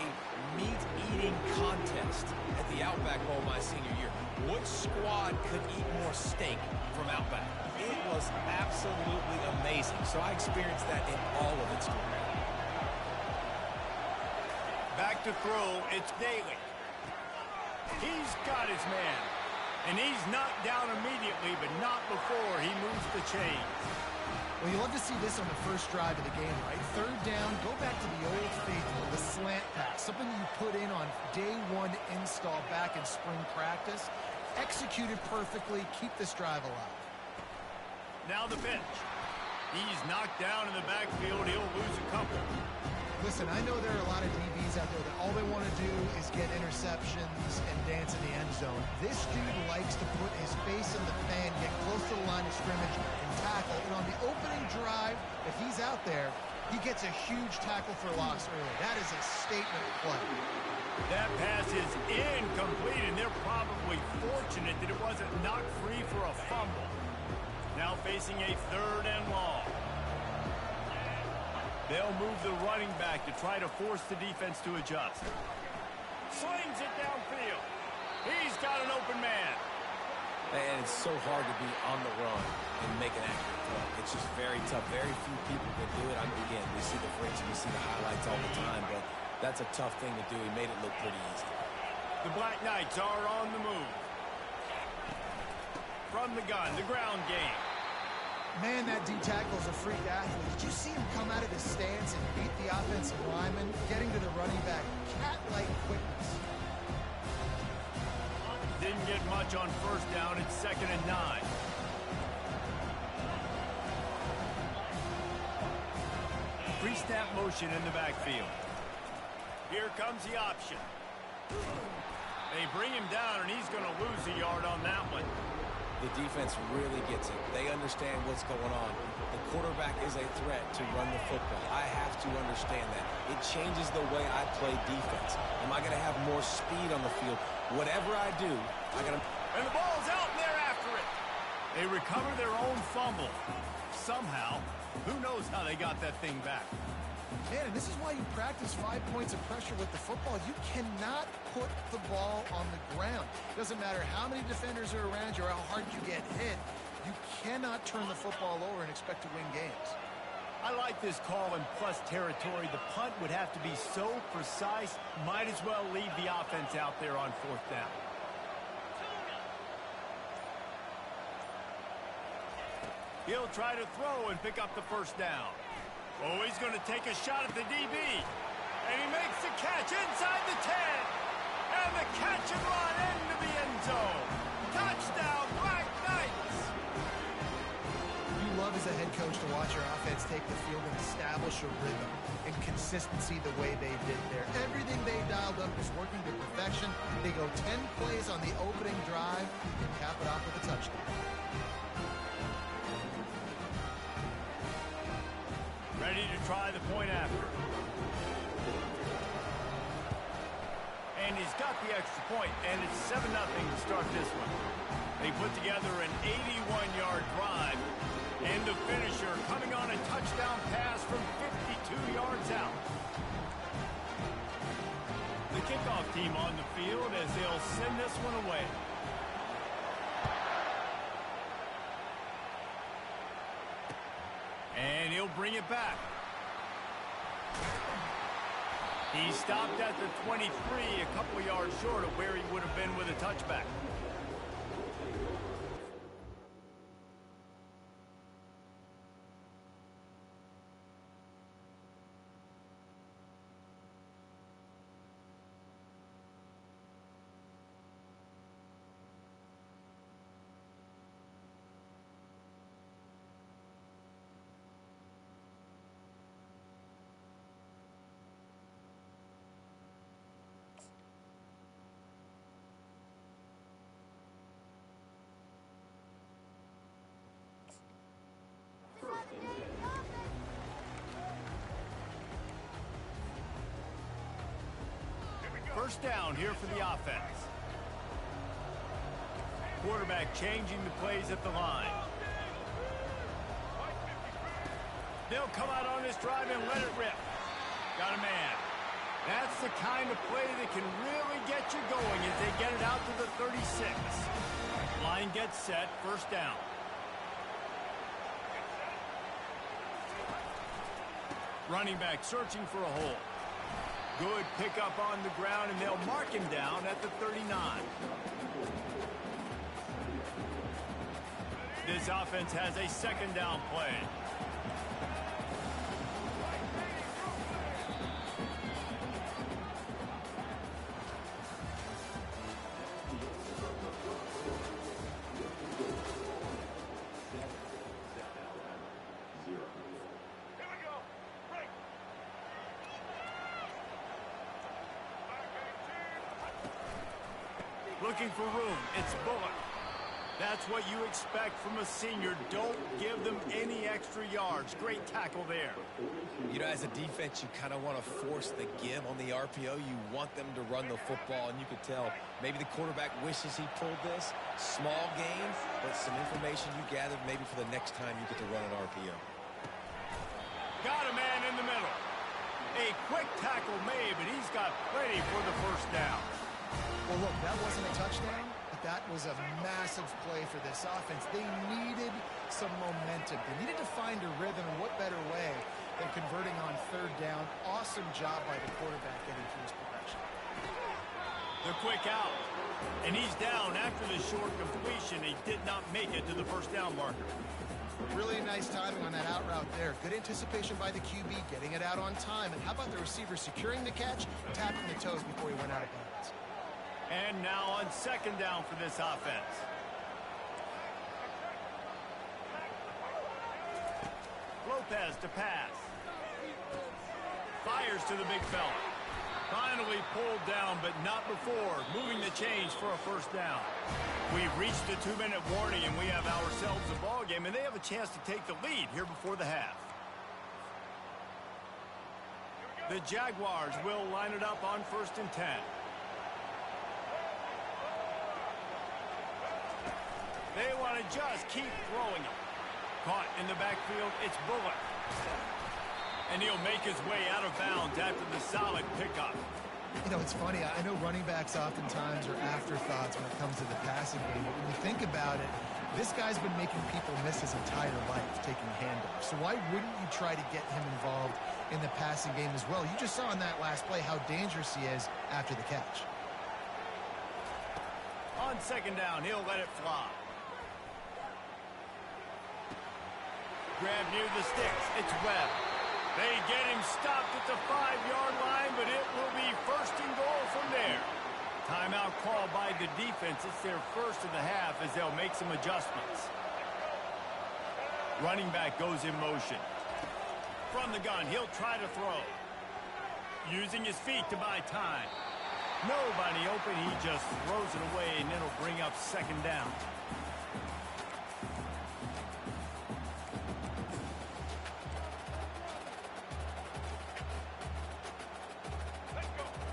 meat-eating contest at the Outback Bowl my senior year. Which squad could eat more steak from Outback? It was absolutely amazing. So I experienced that in all of its glory. Back to throw. It's Daly. He's got his man. And he's knocked down immediately, but not before he moves the chains. Well, you love to see this on the first drive of the game, right? Third down, go back to the old faithful, the slant pass, something you put in on day one install back in spring practice. Executed perfectly, keep this drive alive. Now the pitch. He's knocked down in the backfield. He'll lose a couple. Listen, I know there are a lot of DBs out there that all they want to do is get interceptions and dance in the end zone. This dude likes to put his face in the fan, get close to the line of scrimmage, and tackle. And on the opening drive, if he's out there, he gets a huge tackle for loss early. That is a statement play. That pass is incomplete, and they're probably fortunate that it wasn't knocked free for a fumble. Now facing a 3rd and long. They'll move the running back to try to force the defense to adjust. Slings it downfield. He's got an open man. And it's so hard to be on the run and make an accurate throw. It's just very tough. Very few people can do it. I mean, again, we see the fringe, we see the highlights all the time, but that's a tough thing to do. He made it look pretty easy. The Black Knights are on the move. From the gun, the ground game. Man, that D-tackle is a freak athlete. Did you see him come out of his stance and beat the offensive lineman, getting to the running back? Cat-like quickness. Didn't get much on first down. It's 2nd and 9. Pre-snap motion in the backfield. Here comes the option. They bring him down, and he's going to lose a yard on that one. The defense really gets it. They understand what's going on. The quarterback is a threat to run the football. I have to understand that. It changes the way I play defense. Am I going to have more speed on the field? Whatever I do, I got to... And the ball's out, and they're after it. They recover their own fumble. Somehow, who knows how they got that thing back. Man, and this is why you practice 5 points of pressure with the football. You cannot put the ball on the ground. Doesn't matter how many defenders are around you or how hard you get hit. You cannot turn the football over and expect to win games. I like this call in plus territory. The punt would have to be so precise, might as well leave the offense out there on 4th down. He'll try to throw and pick up the first down. Oh, he's going to take a shot at the DB. And he makes the catch inside the 10. And coach, to watch your offense take the field and establish a rhythm and consistency the way they did there. Everything they dialed up was working to perfection. They go 10 plays on the opening drive and cap it off with a touchdown. Ready to try the point after. And he's got the extra point, and it's 7-0 to start this one. They put together an 81-yard drive, and the finisher coming on a touchdown pass from 52 yards out. The kickoff team on the field as they'll send this one away. And he'll bring it back. He stopped at the 23, a couple yards short of where he would have been with a touchback. First down here for the offense. Quarterback changing the plays at the line. They'll come out on this drive and let it rip. Got a man. That's the kind of play that can really get you going as they get it out to the 36. Line gets set, first down. Running back searching for a hole. Good pickup on the ground, and they'll mark him down at the 39. This offense has a second down play. Looking for room, it's Bullock. That's what you expect from a senior. Don't give them any extra yards. Great tackle there. You know, as a defense, you kind of want to force the give on the RPO. You want them to run the football, and you could tell maybe the quarterback wishes he pulled this. Small gain, but some information you gathered maybe for the next time you get to run an RPO. Got a man in the middle. A quick tackle made, but he's got plenty for the first down. Well, look, that wasn't a touchdown, but that was a massive play for this offense. They needed some momentum. They needed to find a rhythm, and what better way than converting on third down. Awesome job by the quarterback getting through his progression. The quick out, and he's down after the short completion. He did not make it to the first down marker. Really nice timing on that out route there. Good anticipation by the QB, getting it out on time. And how about the receiver securing the catch, tapping the toes before he went out of bounds. And now on second down for this offense. Lopez to pass. Fires to the big fella. Finally pulled down, but not before. Moving the chains for a first down. We've reached the 2-minute warning, and we have ourselves a ball game, and they have a chance to take the lead here before the half. The Jaguars will line it up on 1st and 10. They want to just keep throwing it. Caught in the backfield, it's Bullock. And he'll make his way out of bounds after the solid pickup. You know, it's funny. I know running backs oftentimes are afterthoughts when it comes to the passing game. But when you think about it, this guy's been making people miss his entire life taking handoffs. So why wouldn't you try to get him involved in the passing game as well? You just saw in that last play how dangerous he is after the catch. On second down, he'll let it fly. Grab near the sticks. It's Webb. They get him stopped at the 5-yard line, but it will be 1st and goal from there. Timeout called by the defense. It's their first of the half as they'll make some adjustments. Running back goes in motion. From the gun, he'll try to throw. Using his feet to buy time. Nobody open, he just throws it away, and it'll bring up second down.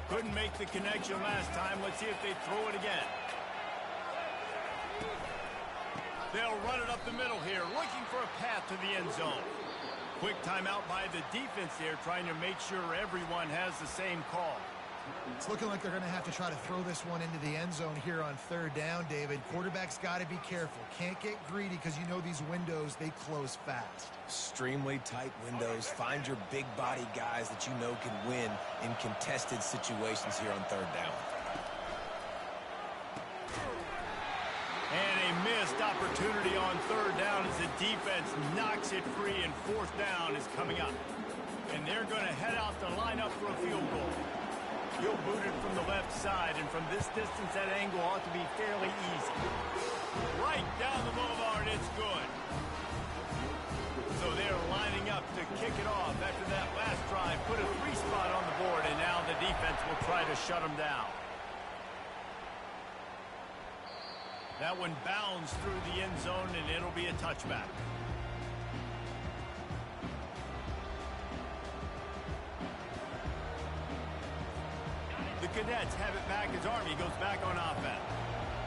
Couldn't make the connection last time. Let's see if they throw it again. They'll run it up the middle here, looking for a path to the end zone. Quick timeout by the defense there, trying to make sure everyone has the same call. It's looking like they're going to have to try to throw this one into the end zone here on third down, David. Quarterback's got to be careful. Can't get greedy because you know these windows, they close fast. Extremely tight windows. Find your big body guys that you know can win in contested situations here on third down. And a missed opportunity on third down as the defense knocks it free, and fourth down is coming up. And they're going to head out to line up for a field goal. He'll boot it from the left side, and from this distance, that angle ought to be fairly easy. Right down the boulevard, it's good. So they're lining up to kick it off after that last drive. Put a 3-spot on the board, and now the defense will try to shut them down. That one bounds through the end zone, and it'll be a touchback. The Cadets have it back as Army goes back on offense.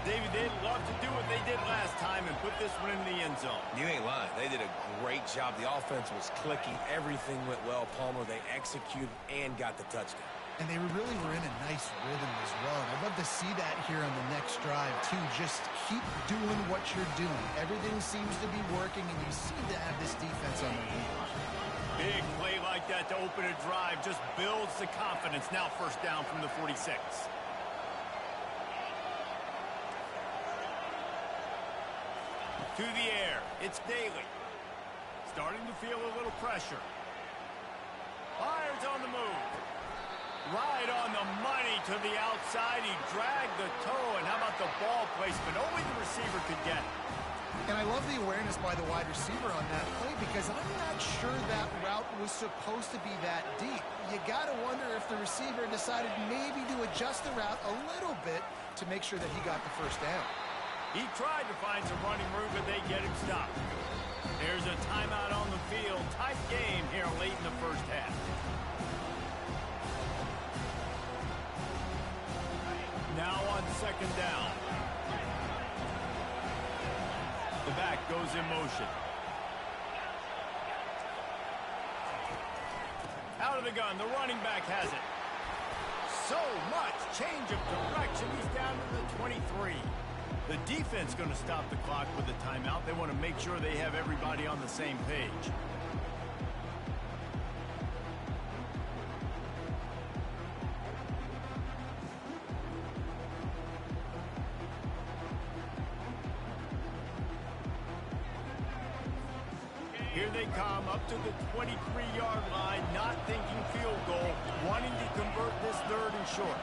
David, they'd love to do what they did last time and put this one in the end zone. You ain't lying. They did a great job. The offense was clicking. Everything went well. Palmer, they executed and got the touchdown. And they really were in a nice rhythm as well. I'd love to see that here on the next drive, too. Just keep doing what you're doing. Everything seems to be working, and you seem to have this defense on their heels. Big play like that to open a drive just builds the confidence. Now first down from the 46. To the air, it's Daly. Starting to feel a little pressure. Fires on the move. Right on the money to the outside. He dragged the toe, and how about the ball placement? Only the receiver could get it. And I love the awareness by the wide receiver on that play because I'm not sure that route was supposed to be that deep. You got to wonder if the receiver decided maybe to adjust the route a little bit to make sure that he got the first down. He tried to find some running room, but they get him stopped. There's a timeout on the field. Tight game here late in the first half. Now on second down. The back goes in motion. Out of the gun, the running back has it. So much change of direction. He's down to the 23. The defense going to stop the clock with a timeout. They want to make sure they have everybody on the same page. Here they come up to the 23-yard line, not thinking field goal, wanting to convert this third and short.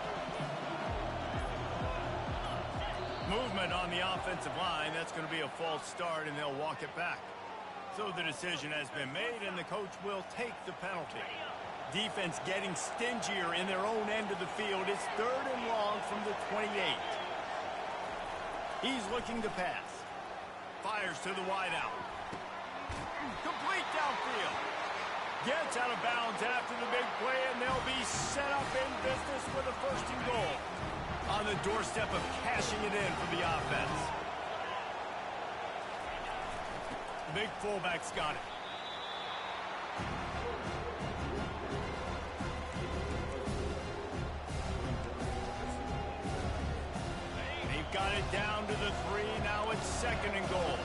Movement on the offensive line. That's going to be a false start, and they'll walk it back. So the decision has been made, and the coach will take the penalty. Defense getting stingier in their own end of the field. It's third and long from the 28. He's looking to pass. Fires to the wideout. Complete downfield. Gets out of bounds after the big play, and they'll be set up in business with a first and goal. On the doorstep of cashing it in for the offense. Big fullback's got it. They've got it down to the 3. Now it's second and goal.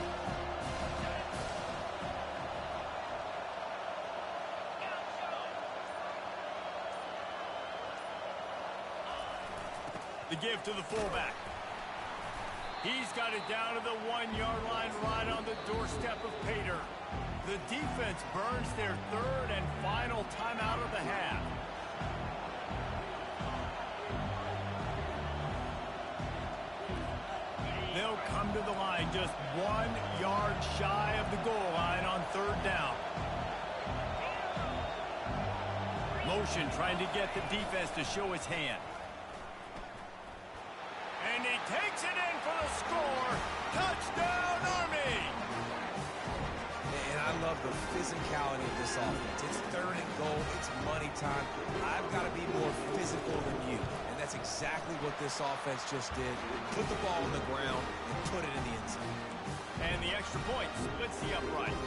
The give to the fullback. He's got it down to the 1-yard line right on the doorstep of Pater. The defense burns their third and final timeout of the half. They'll come to the line just 1 yard shy of the goal line on third down. Motion trying to get the defense to show his hand. And he takes it in for the score. Touchdown, Army! And I love the physicality of this offense. It's third and goal. It's money time. I've got to be more physical than you. And that's exactly what this offense just did. Put the ball on the ground and put it in the end zone. And the extra point splits the upright.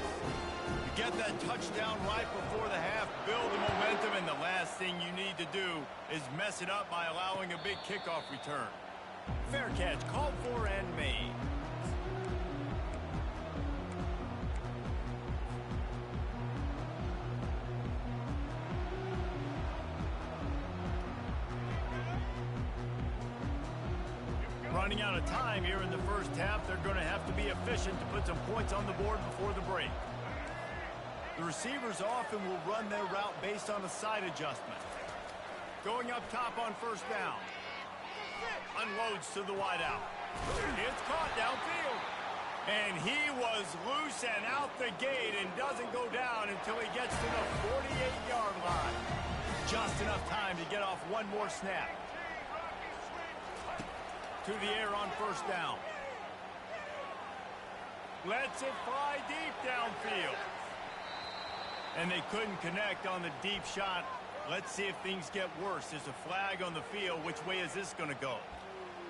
You get that touchdown right before the half, build the momentum, and the last thing you need to do is mess it up by allowing a big kickoff return. Fair catch called for and made. Running out of time here in the first half, they're going to have to be efficient to put some points on the board before the break. The receivers often will run their route based on a side adjustment. Going up top on first down. Unloads to the wideout. It's caught downfield. And he was loose and out the gate and doesn't go down until he gets to the 48-yard line. Just enough time to get off one more snap. To the air on first down. Lets it fly deep downfield. And they couldn't connect on the deep shot. Let's see if things get worse. There's a flag on the field. Which way is this going to go?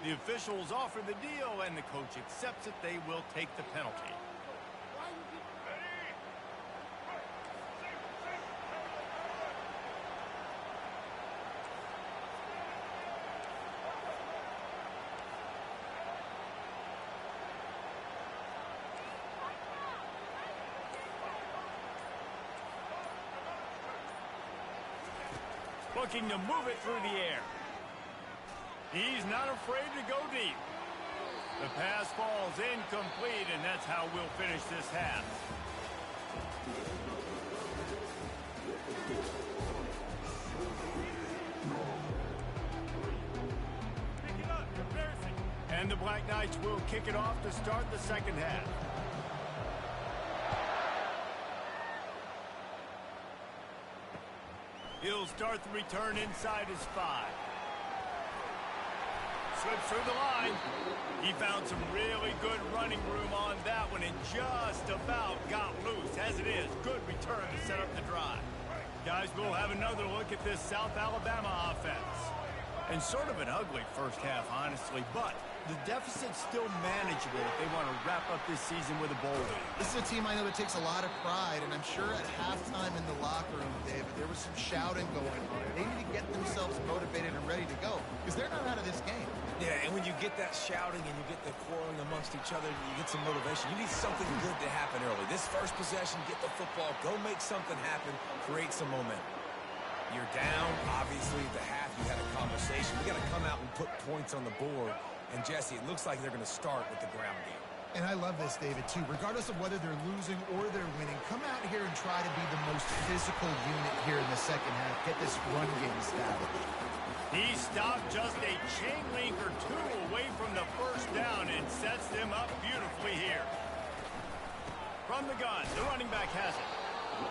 The officials offer the deal, and the coach accepts it. They will take the penalty. Looking to move it through the air. He's not afraid to go deep. The pass falls incomplete, and that's how we'll finish this half. And the Black Knights will kick it off to start the second half. He'll start the return inside his 5. Slips through the line. He found some really good running room on that one and just about got loose. As it is, good return to set up the drive. Guys, we'll have another look at this South Alabama offense. And sort of an ugly first half, honestly, but the deficit's still manageable if they want to wrap up this season with a bowl win. This is a team I know that takes a lot of pride, and I'm sure at halftime in the locker room, David, there was some shouting going on. They need to get themselves motivated and ready to go because they're not out of this game. Yeah, and when you get that shouting and you get the quarreling amongst each other, you get some motivation. You need something good to happen early. This first possession, get the football, go make something happen, create some momentum. You're down, obviously, at the half. You had a conversation. We got to come out and put points on the board. And, Jesse, it looks like they're going to start with the ground game. And I love this, David, too. Regardless of whether they're losing or they're winning, come out here and try to be the most physical unit here in the second half. Get this run game established. He stopped just a chain link or two away from the first down and sets them up beautifully here. From the gun, the running back has it.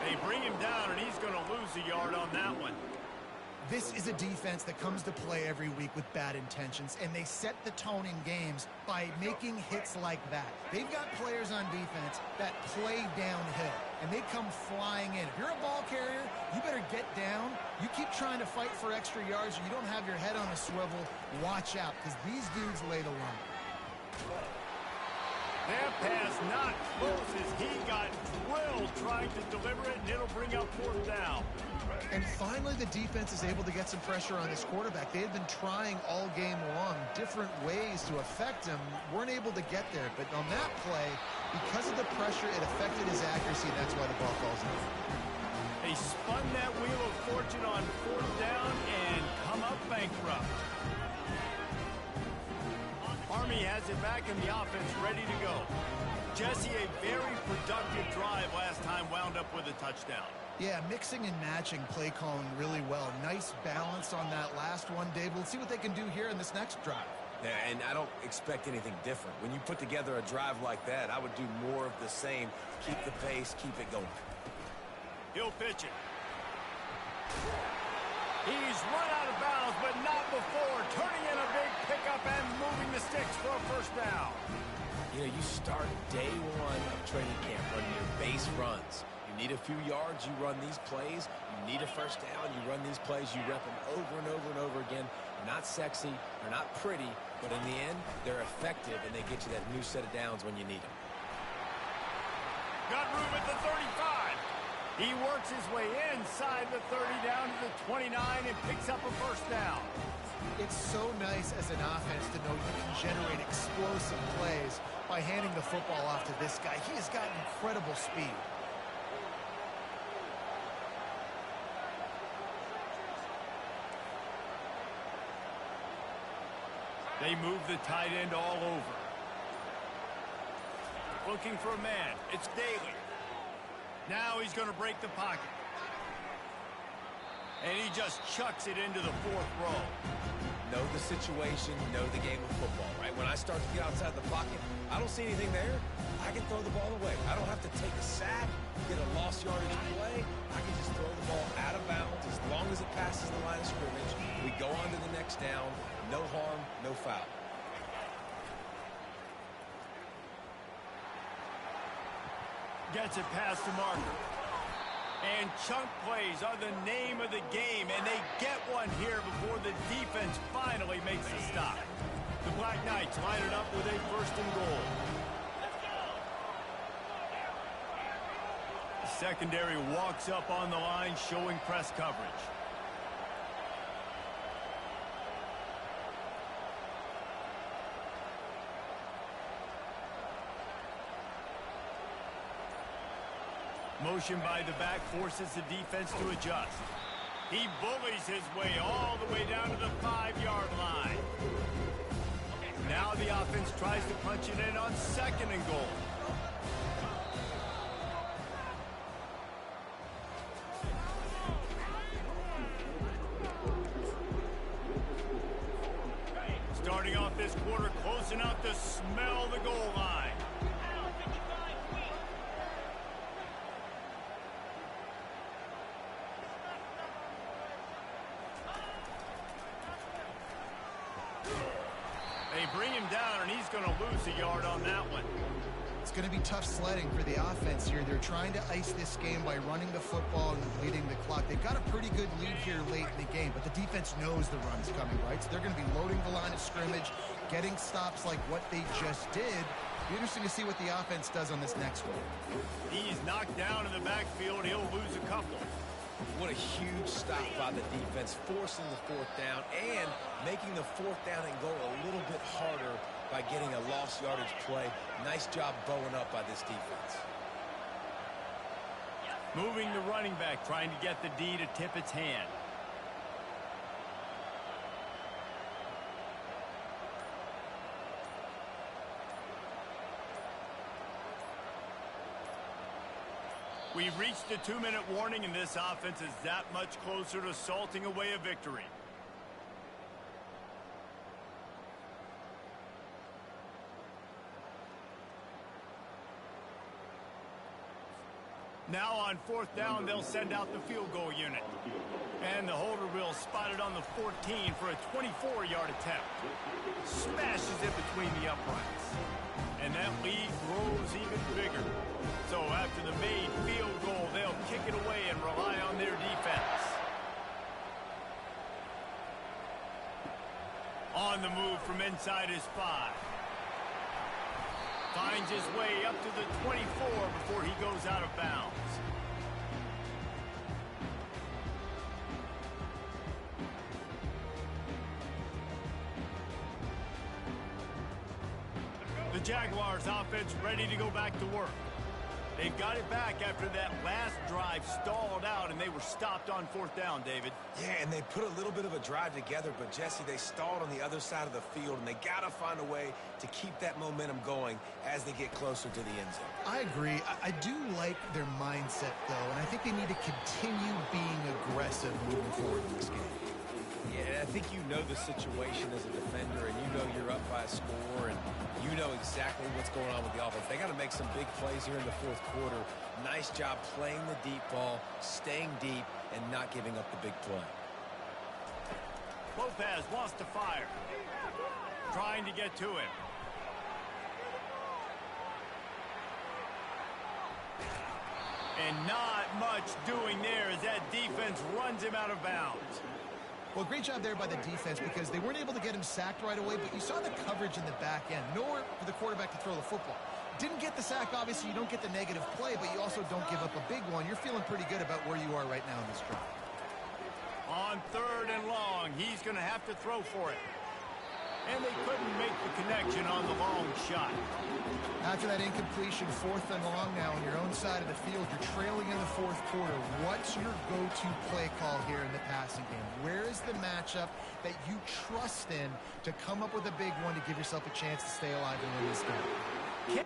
They bring him down, and he's going to lose a yard on that one. This is a defense that comes to play every week with bad intentions, and they set the tone in games by making hits like that. They've got players on defense that play downhill, and they come flying in. If you're a ball carrier, you better get down. You keep trying to fight for extra yards, or you don't have your head on a swivel. Watch out, because these dudes lay the line. That pass not close as he got drilled trying to deliver it, and it'll bring up fourth down. And finally, the defense is able to get some pressure on this quarterback. They had been trying all game long different ways to affect him. Weren't able to get there. But on that play, because of the pressure, it affected his accuracy. That's why the ball falls in. They spun that wheel of fortune on fourth down and come up bankrupt. Army has it back in the offense, ready to go. Jesse, a very productive drive last time, wound up with a touchdown. Yeah, mixing and matching play calling really well. Nice balance on that last one, Dave. Let's see what they can do here in this next drive. Yeah, and I don't expect anything different. When you put together a drive like that, I would do more of the same. Keep the pace, keep it going. He'll pitch it. He's run out of bounds, but not before turning in a big pickup and moving the sticks for a first down. You know, you start day one of training camp running your base runs. You need a few yards, you run these plays. You need a first down, you run these plays. You rep them over and over and over again. They're not sexy, they're not pretty, but in the end, they're effective, and they get you that new set of downs when you need them. Got room at the 35. He works his way inside the 30 down to the 29 and picks up a first down. It's so nice as an offense to know you can generate explosive plays by handing the football off to this guy. He has got incredible speed. They move the tight end all over. Looking for a man. It's Daly. Now he's going to break the pocket. And he just chucks it into the fourth row. Know the situation, know the game of football, right? When I start to get outside the pocket, I don't see anything there. I can throw the ball away. I don't have to take a sack, get a lost yardage play. I can just throw the ball out of bounds as long as it passes the line of scrimmage. We go on to the next down. No harm, no foul. Gets it past the marker. And chunk plays are the name of the game, and they get one here before the defense finally makes a stop. The Black Knights line it up with a first and goal. The secondary walks up on the line, showing press coverage. Motion by the back forces the defense to adjust. He bullies his way all the way down to the 5-yard line. Now the offense tries to punch it in on second and goal. Starting off this quarter close enough to smell the goal line. They bring him down, and he's going to lose a yard on that one. It's going to be tough sledding for the offense here. They're trying to ice this game by running the football and bleeding the clock. They've got a pretty good lead here late in the game, but the defense knows the run's coming, right? So they're going to be loading the line of scrimmage, getting stops like what they just did. Be interesting to see what the offense does on this next one. He's knocked down in the backfield. He'll lose a couple. What a huge stop by the defense, forcing the fourth down and making the fourth down and goal a little bit harder by getting a lost yardage play. Nice job bowing up by this defense. Moving the running back, trying to get the D to tip its hand. We've reached the 2-minute warning, and this offense is that much closer to salting away a victory. Now on fourth down, they'll send out the field goal unit. And the holder will spot it on the 14 for a 24-yard attempt. Smashes it between the uprights. And that lead grows even bigger. So after the made field goal, they'll kick it away and rely on their defense. On the move from inside his 5. Finds his way up to the 24 before he goes out of bounds. The Jaguars offense ready to go back to work. They've got it back after that last drive stalled out, and they were stopped on fourth down, David. Yeah, and they put a little bit of a drive together, but, Jesse, they stalled on the other side of the field, and they got to find a way to keep that momentum going as they get closer to the end zone. I agree. I do like their mindset, though, and I think they need to continue being aggressive moving forward in this game. Yeah, I think you know the situation as a defender, and you know you're up by a score, and you know exactly what's going on with the offense. They got to make some big plays here in the fourth quarter. Nice job playing the deep ball, staying deep, and not giving up the big play. Lopez wants to fire. Trying to get to him. And not much doing there as that defense runs him out of bounds. Well, great job there by the defense because they weren't able to get him sacked right away, but you saw the coverage in the back end. Nowhere for the quarterback to throw the football. Didn't get the sack, obviously. You don't get the negative play, but you also don't give up a big one. You're feeling pretty good about where you are right now in this drive. On 3rd and long, he's going to have to throw for it. And they couldn't make the connection on the long shot. After that incompletion, 4th and long now on your own side of the field, you're trailing in the 4th quarter. What's your go-to play call here in the passing game? Where is the matchup that you trust in to come up with a big one to give yourself a chance to stay alive and win this game?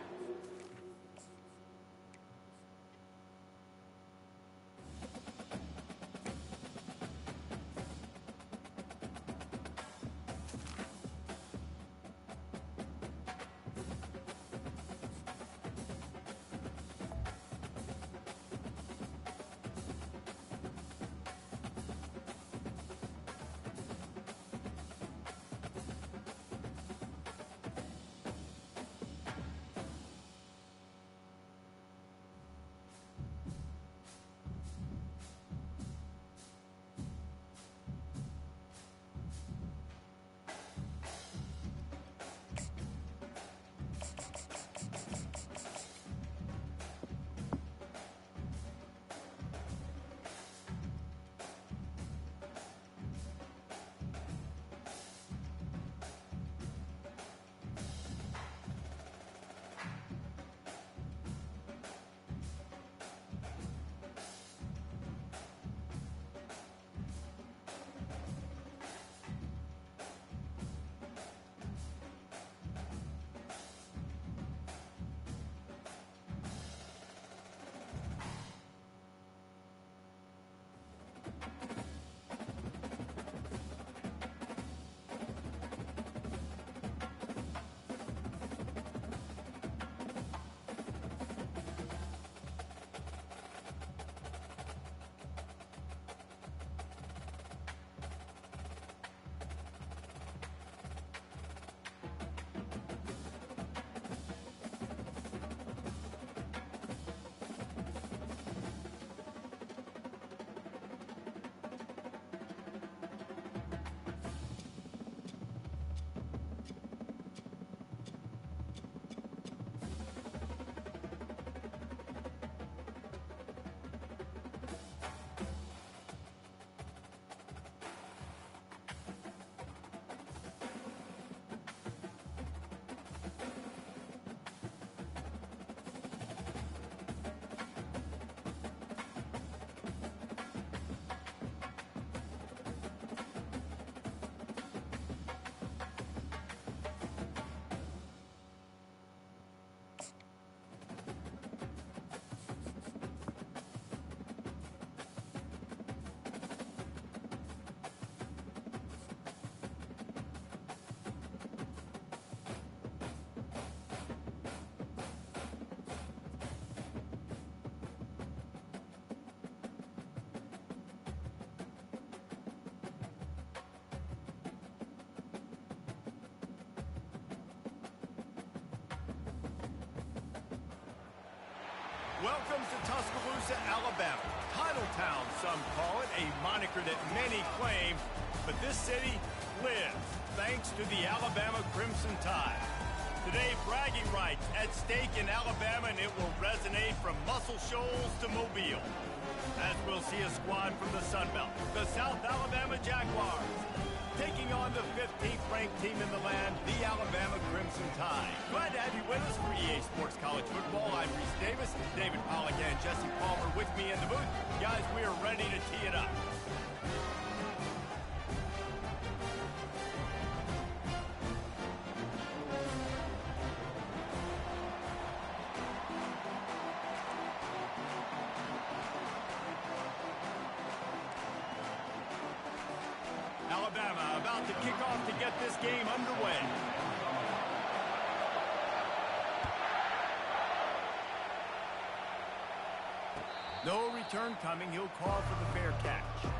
Welcome to Tuscaloosa, Alabama. Title Town, some call it, a moniker that many claim, but this city lives thanks to the Alabama Crimson Tide. Today, bragging rights at stake in Alabama, and it will resonate from Muscle Shoals to Mobile. As we'll see a squad from the Sun Belt, the South Alabama Jaguars, taking on the 15th ranked team in the land, the Alabama Crimson Tide. Glad to have you with us for EA Sports College Football. I'm Reese Davis, David Pollack and Jesse Palmer with me in the booth. Guys, we are ready to tee it up. Alabama about to kick off to get this game underway. No return coming. He'll call for the fair catch.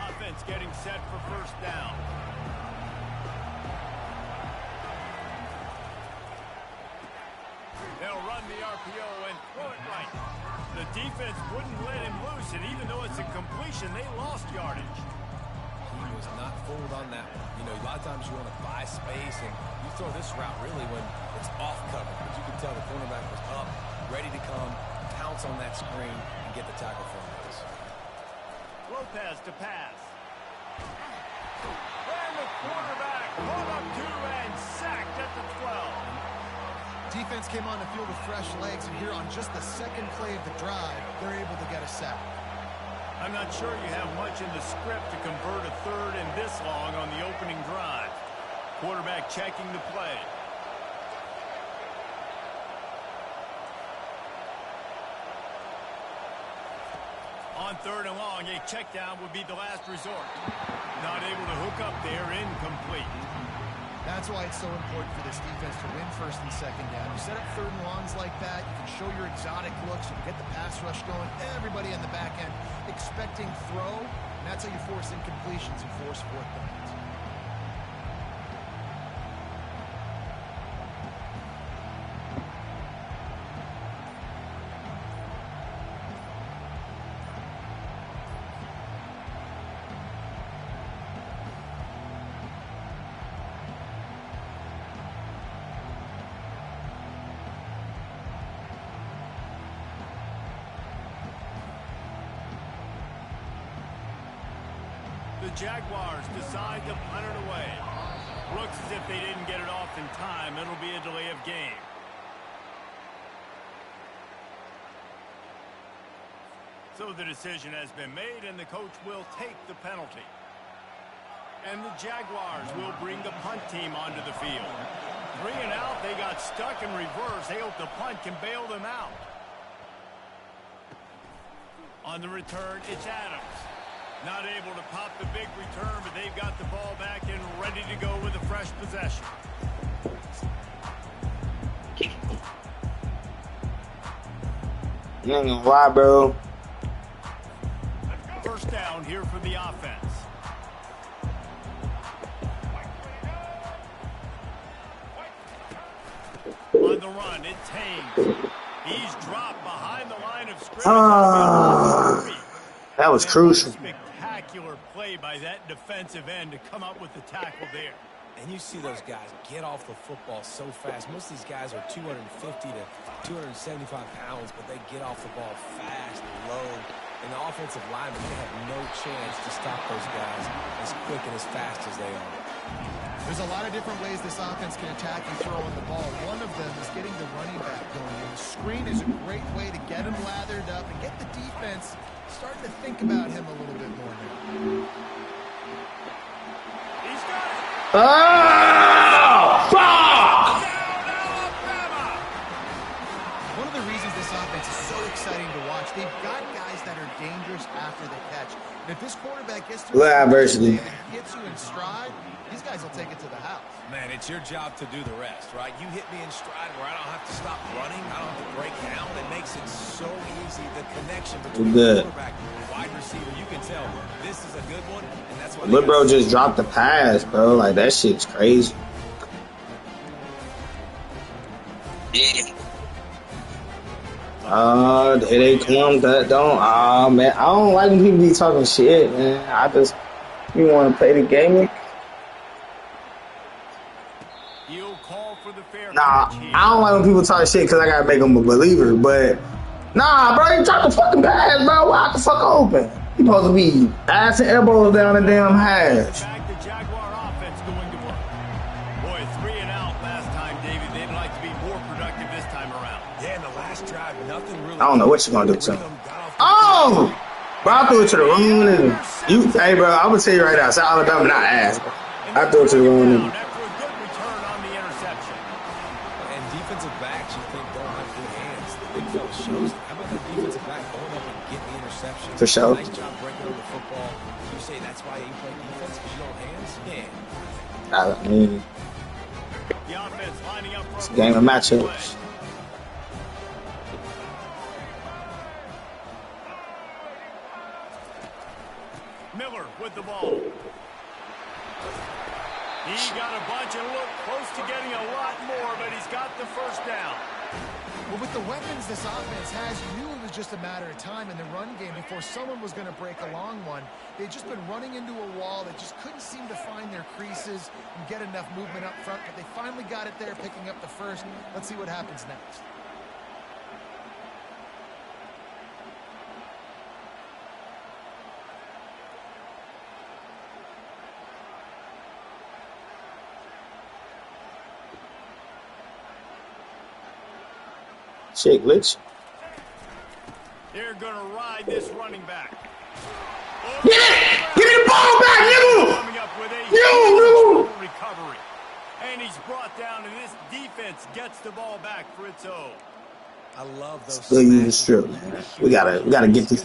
Offense getting set for first down. They'll run the RPO and throw it right. The defense wouldn't let him loose, and even though it's a completion, they lost yardage. He was not fooled on that one. You know, a lot of times you want to buy space, and you throw this route really when it's off cover. But you can tell the cornerback was up, ready to come, pounce on that screen, and get the tackle from this. Lopez to pass. And the quarterback caught up to and sacked at the 12. Defense came on the field with fresh legs, and here on just the second play of the drive, they're able to get a sack. I'm not sure you have much in the script to convert a third and this long on the opening drive. Quarterback checking the play. On third and long, a check down would be the last resort. Not able to hook up there, incomplete. That's why it's so important for this defense to win first and second down. You set up third and longs like that, you can show your exotic looks, you can get the pass rush going, everybody on the back end expecting throw, and that's how you force incompletions and force fourth downs. The Jaguars decide to punt it away. Looks as if they didn't get it off in time. It'll be a delay of game. So the decision has been made, and the coach will take the penalty. And the Jaguars will bring the punt team onto the field. 3 and out, they got stuck in reverse. They hope the punt can bail them out. On the return, it's Adams. Not able to pop the big return, but they've got the ball back and ready to go with a fresh possession. Why, bro? First down here for the offense. On the run, it's Haynes. He's dropped behind the line of scrimmage. That was crucial. Spectacular play by that defensive end to come up with the tackle there. And you see those guys get off the football so fast. Most of these guys are 250 to 275 pounds, but they get off the ball fast, low. And the offensive linemen, they have no chance to stop those guys as quick and as fast as they are. There's a lot of different ways this offense can attack and throw in the ball. One of them is getting the running back going. And the screen is a great way to get him lathered up and get the defense starting to think about him a little bit more now. He's got it. Oh, fuck! One of the reasons this offense is so exciting to watch, they've got guys that are dangerous after the catch. And if this quarterback gets through adversity, and hits you in stride, these guys will take it to the house. Man, it's your job to do the rest, right? You hit me in stride where I don't have to stop running. I don't have to break down. It makes it so easy. The connection between the quarterback and wide receiver, you can tell this is a good one, and that's why. Lil bro just dropped the pass, bro. Like, that shit's crazy. Here they come. That don't. Man, I don't like when people be talking shit, man. You want to play the game? Nah, I don't like when people talk shit because I gotta make them a believer. But nah, bro, you dropped the fucking pass, bro. Wide the fuck open. You supposed to be ass and elbows down the damn hash. The Jaguar offense going to work. Boy, 3 and out last time, David. They'd like to be more productive this time around. Yeah, in the last drive, nothing really. I don't know what you're gonna do to him. Oh, bro, I threw it to the wrong nigga. Hey, bro, I'm gonna tell you right now, South Alabama not ass, bro. I threw it to the wrong nigga. For sure. Nice job breaking on the football. You say that's why you play defense because you don't hands? Yeah. The offense lining up for It's a game of matchups. Miller with the ball. He got a bunch and looked close to getting a lot more, but he's got the first down. Well, with the weapons this offense has, you knew it was just a matter of time in the run game before someone was going to break a long one. They'd just been running into a wall. They just couldn't seem to find their creases and get enough movement up front, but they finally got it there, picking up the first. Let's see what happens next. Shake, glitch. They're going to ride this running back. Get it! Give me the ball back, nigga! Coming up with a Yo, recovery. And he's brought down, and this defense gets the ball back for its own. I love those. Still use the strip, man. We gotta get this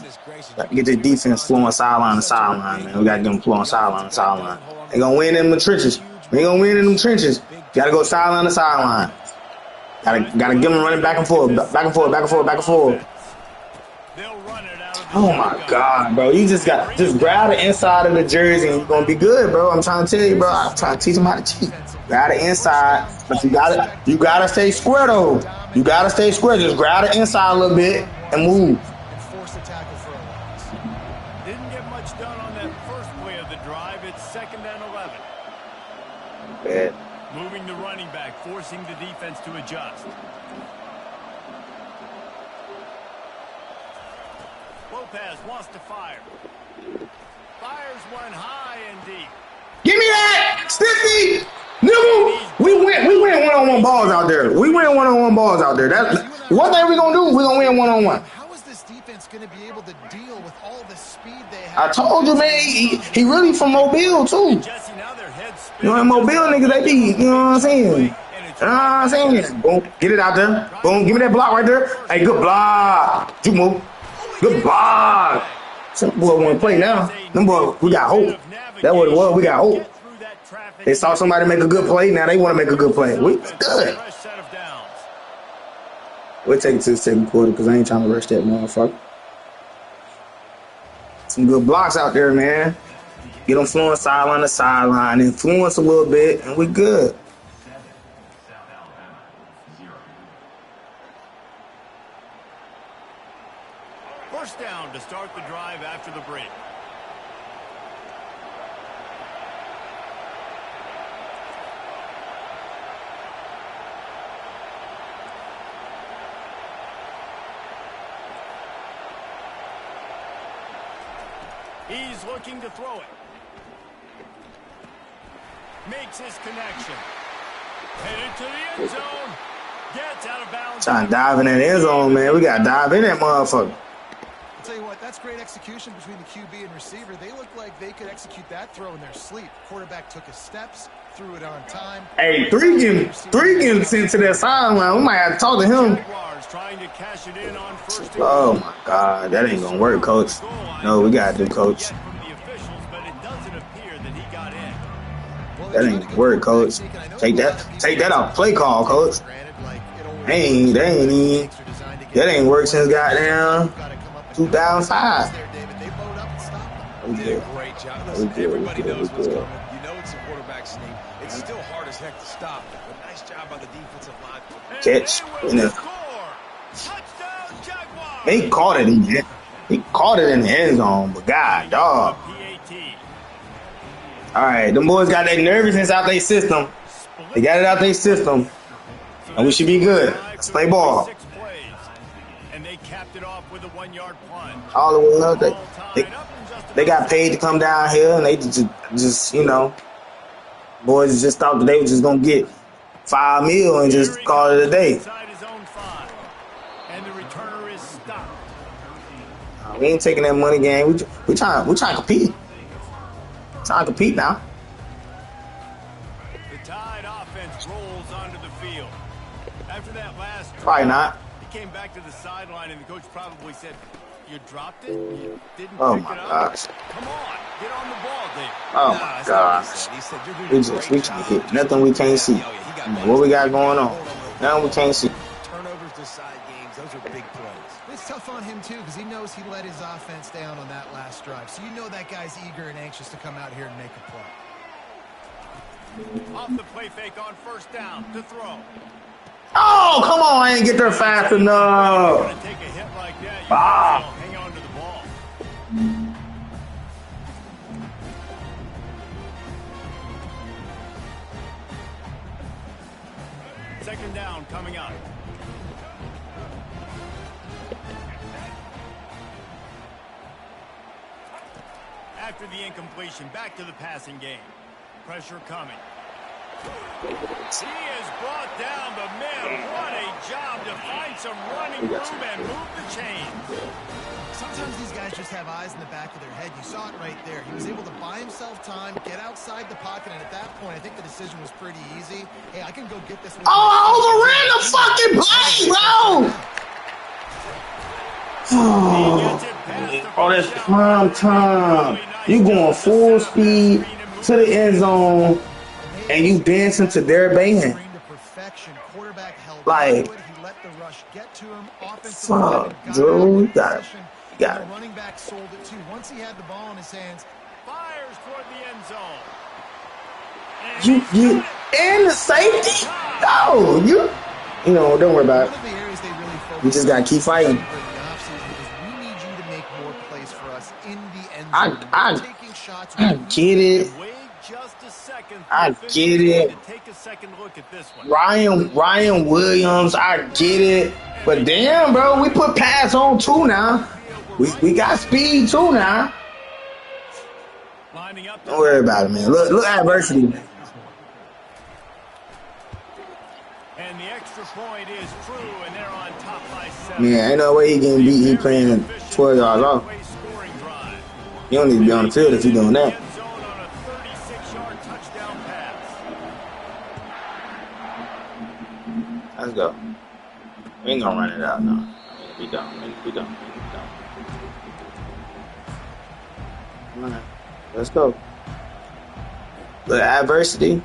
defense flowing sideline to sideline, man. We gotta get them flowing sideline to sideline. They gonna win in the trenches. They gonna win in them trenches. Gotta go sideline to sideline. Gotta give them running back and forth, back and forth, back and forth, back and forth. Oh my God, bro! You just grab the inside of the jersey and you're gonna be good, bro. I'm trying to tell you, bro. I'm trying to teach them how to cheat. Grab the inside, but you gotta stay square though. You gotta stay square. Just grab the inside a little bit and move. Didn't get much done on that first play of the drive. It's 2nd and 11. Bad. Moving the running back, forcing the defense to adjust. Lopez wants to fire. Fires one high and deep. Give me that! Stiffy! Nigga! We win one-on-one balls out there. We win one-on-one balls out there. That's one thing we gonna do, we gonna win one-on-one. How is this defense gonna be able to deal with all the speed they I have? told you, man, he really from Mobile, too. Jesse, now their heads spin. You know, in Mobile niggas, they be, you know what I'm saying? You know what I'm saying? Boom, get it out there. Boom, give me that block right there. Hey, good block. You move. Good block. Some boy want to play now. Them boy, we got hope. That's what it was. We got hope. They saw somebody make a good play. Now they want to make a good play. We good. We'll take it to the 2nd quarter because I ain't trying to rush that motherfucker. Some good blocks out there, man. Get them flowing sideline to sideline. Influence a little bit, and we good. First down to start the drive after the break. He's looking to throw it. Makes his connection. Headed to the end zone. Gets out of bounds. Trying to dive in that end zone, man. We got to dive in that motherfucker. I'll tell you what, that's great execution between the QB and receiver. They look like they could execute that throw in their sleep. Quarterback took his steps, threw it on time. Hey, three getting sent to that sideline. We might have to talk to him. Oh my God, that ain't gonna work, coach. No, we gotta do, coach. That ain't gonna work, coach. Take that off play call, coach. That ain't worked since goddamn 2005. We did a great job. Listen, everybody knows what's coming. You know it's a quarterback sneak. It's still hard as heck to stop, but nice job by the defensive line. Catch. He caught it in there. He caught it in the end zone, but God, dog. All right, them boys got that nervousness out their system. They got it out their system, and we should be good. Let's play ball. And they capped it off with a 1-yard punt. All the way they got paid to come down here, and they just you know, boys just thought that they were just gonna get $5 million and just call it a day. And the returner is stopped. We ain't taking that money game. We trying to compete. Trying to compete now. The Tide offense rolls onto the field. After that last Probably not. He came back to the sideline, and the coach probably said, You dropped it. You didn't Oh pick my it up. gosh. Come on, get on the ball, Dave. Oh Nah, my that's not what he gosh. said. He said you're doing We a just great can't job. hit nothing we can't see. Yeah, he got What we got buzzed. going on? Hold on to the Now we football. can't see. Turnovers decide games. Those are big plays. It's tough on him, too, because he knows he let his offense down on that last drive. So you know that guy's eager and anxious to come out here and make a play. Off the play fake on first down to throw. Oh, come on. I ain't get there fast You're enough. going to take a hit like that. You might as well hang on to the ball. Second down coming up. After the incompletion, back to the passing game. Pressure coming. He is brought down, but man, what a job to find some running room and move the chains. Sometimes these guys just have eyes in the back of their head. You saw it right there. He was able to buy himself time, get outside the pocket, and at that point, I think the decision was pretty easy. Hey, I can go get this one. Oh, I overran the fucking play, bro. Oh, that's prime time. You going full speed to the end zone, and you dancing to their band. Like, fuck, Drew, you got it. The running back sold it too. Once he had the ball in his hands, fires toward the end zone. You get in the safety? No, you know, don't worry about it. We just gotta keep fighting. I get it. I get it. Ryan Williams, I get it. But damn, bro, we put pass on too now. We got speed too now. Don't worry about it, man. Look adversity. And the extra point is true, and they're on top by 7. Man, ain't no way he getting beat. He playing 12 yards off. You don't need to be on the field if you're doing that. Let's go. We ain't gonna run it out now. We done. All right. Let's go. Look, adversity.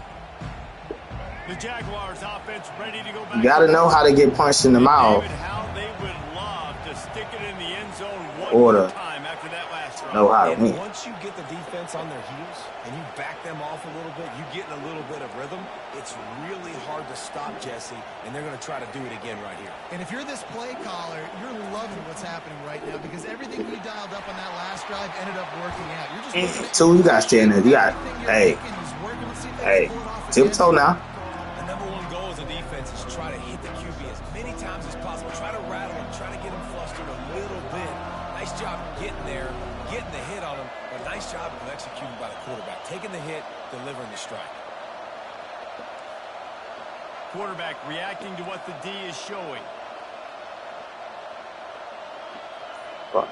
The Jaguars offense ready to go back. You gotta know how to get punched in the mouth. How they would love to stick it in the end zone one Order. more time after that last drive. Know how to win. Once you get the defense on their heels and you back them off a little bit, you get in a little bit of rhythm, it's really hard to stop Jesse, and they're going to try to do it again right here. And if you're this play caller, you're loving what's happening right now because everything you dialed up on that last drive ended up working out. You're just So you gotta stay in there. You got, hey, tiptoe now. The number one goal as a defense is try to hit the QB as many times as possible. Try to rattle him, try to get him flustered a little bit. Nice job getting there, getting the hit on him, but nice job of executing by the quarterback. Taking the hit, delivering the strike. Quarterback reacting to what the D is showing. Fuck.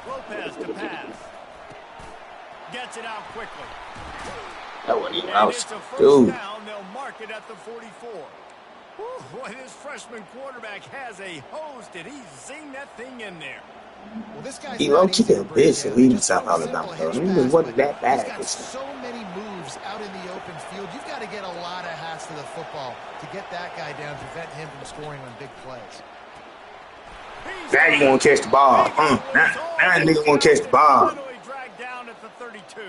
Lopez to pass. Gets it out quickly. That wasn't even And out. it's a first Dude. down. They'll mark it at the 44. Boy, this freshman quarterback has a hose. Did he zing that thing in there? Well, this guy's He low-key a bitch for leaving South Alabama, though. He just wasn't that bad. He's got so many moves out in the open field. You've got to get a lot of hats to the football to get that guy down, prevent him from scoring on big plays. Now you want to catch the ball. Now nigga want to catch the ball. Dragged down at the 32.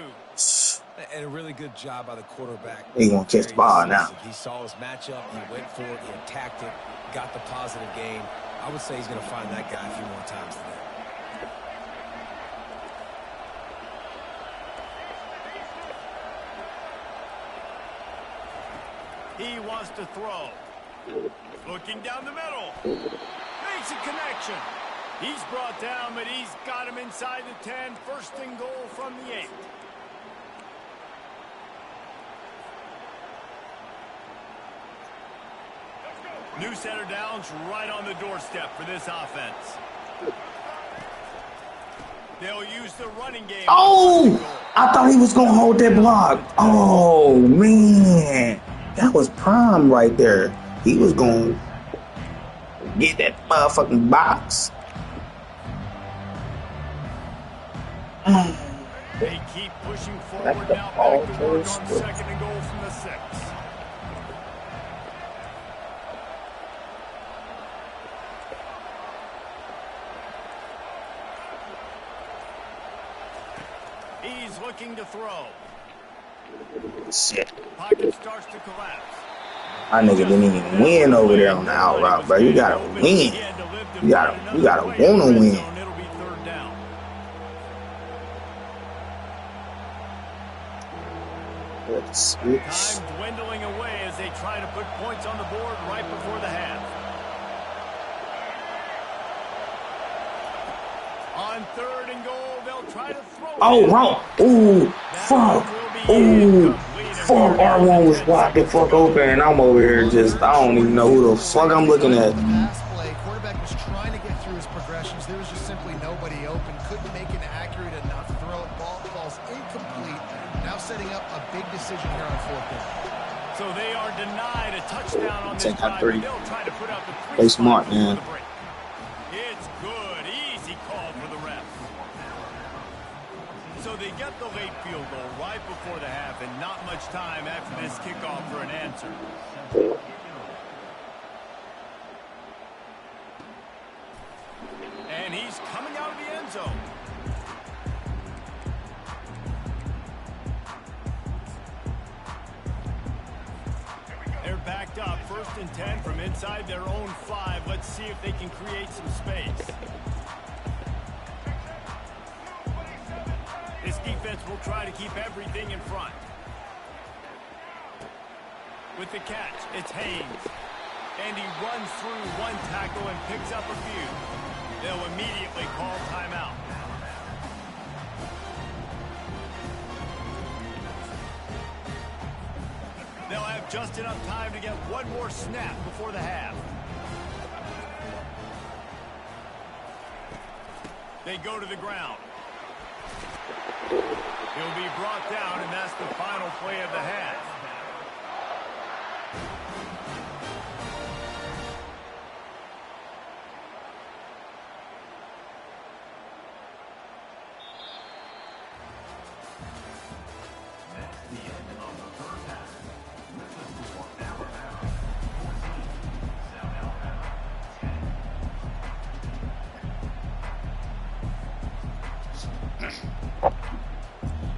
And a really good job by the quarterback. He want to catch the ball now. He saw his matchup. He went for it. He attacked it. Got the positive gain. I would say he's going to find that guy a few more times today. He wants to throw. Looking down the middle. Makes a connection. He's brought down, but he's got him inside the 10. First and goal from the 8. New center downs right on the doorstep for this offense. They'll use the running game. Oh! I thought he was going to hold that block. Oh, man. That was prime right there. He was going to get that motherfucking box. They keep pushing That's forward the now. ball Back to work on first. 2nd and goal from the 6. He's looking to throw. Shit. Pocket starts to collapse. My nigga didn't even win over there on the out route, bro. You gotta win. You gotta wanna win. It'll be 3rd down. Good switch. Time dwindling away as they try to put points on the board right before the half. On 3rd and goal, they'll try to throw. Oh, wrong. Ooh, fuck. Ooh, fuck. R1 was wide the fuck open, and I'm over here just, I don't even know who the fuck I'm looking at. Pass play, quarterback was trying to get through his progressions. There was just simply nobody open. Couldn't make an accurate enough throw. Ball falls incomplete. Now setting up a big decision here on 4th down. So they are denied a touchdown on this Take out drive. 3. They'll try to put out the 3. Play smart, man. It's good. Easy call for the ref. So they get the late field goal right before the half, and not much time after this kickoff for an answer. And he's coming out of the end zone. They're backed up, 1st and 10 from inside their own 5. Let's see if they can create some space. This defense will try to keep everything in front. With the catch, it's Haynes. And he runs through one tackle and picks up a few. They'll immediately call timeout. They'll have just enough time to get one more snap before the half. They go to the ground. He'll be brought down, and that's the final play of the half.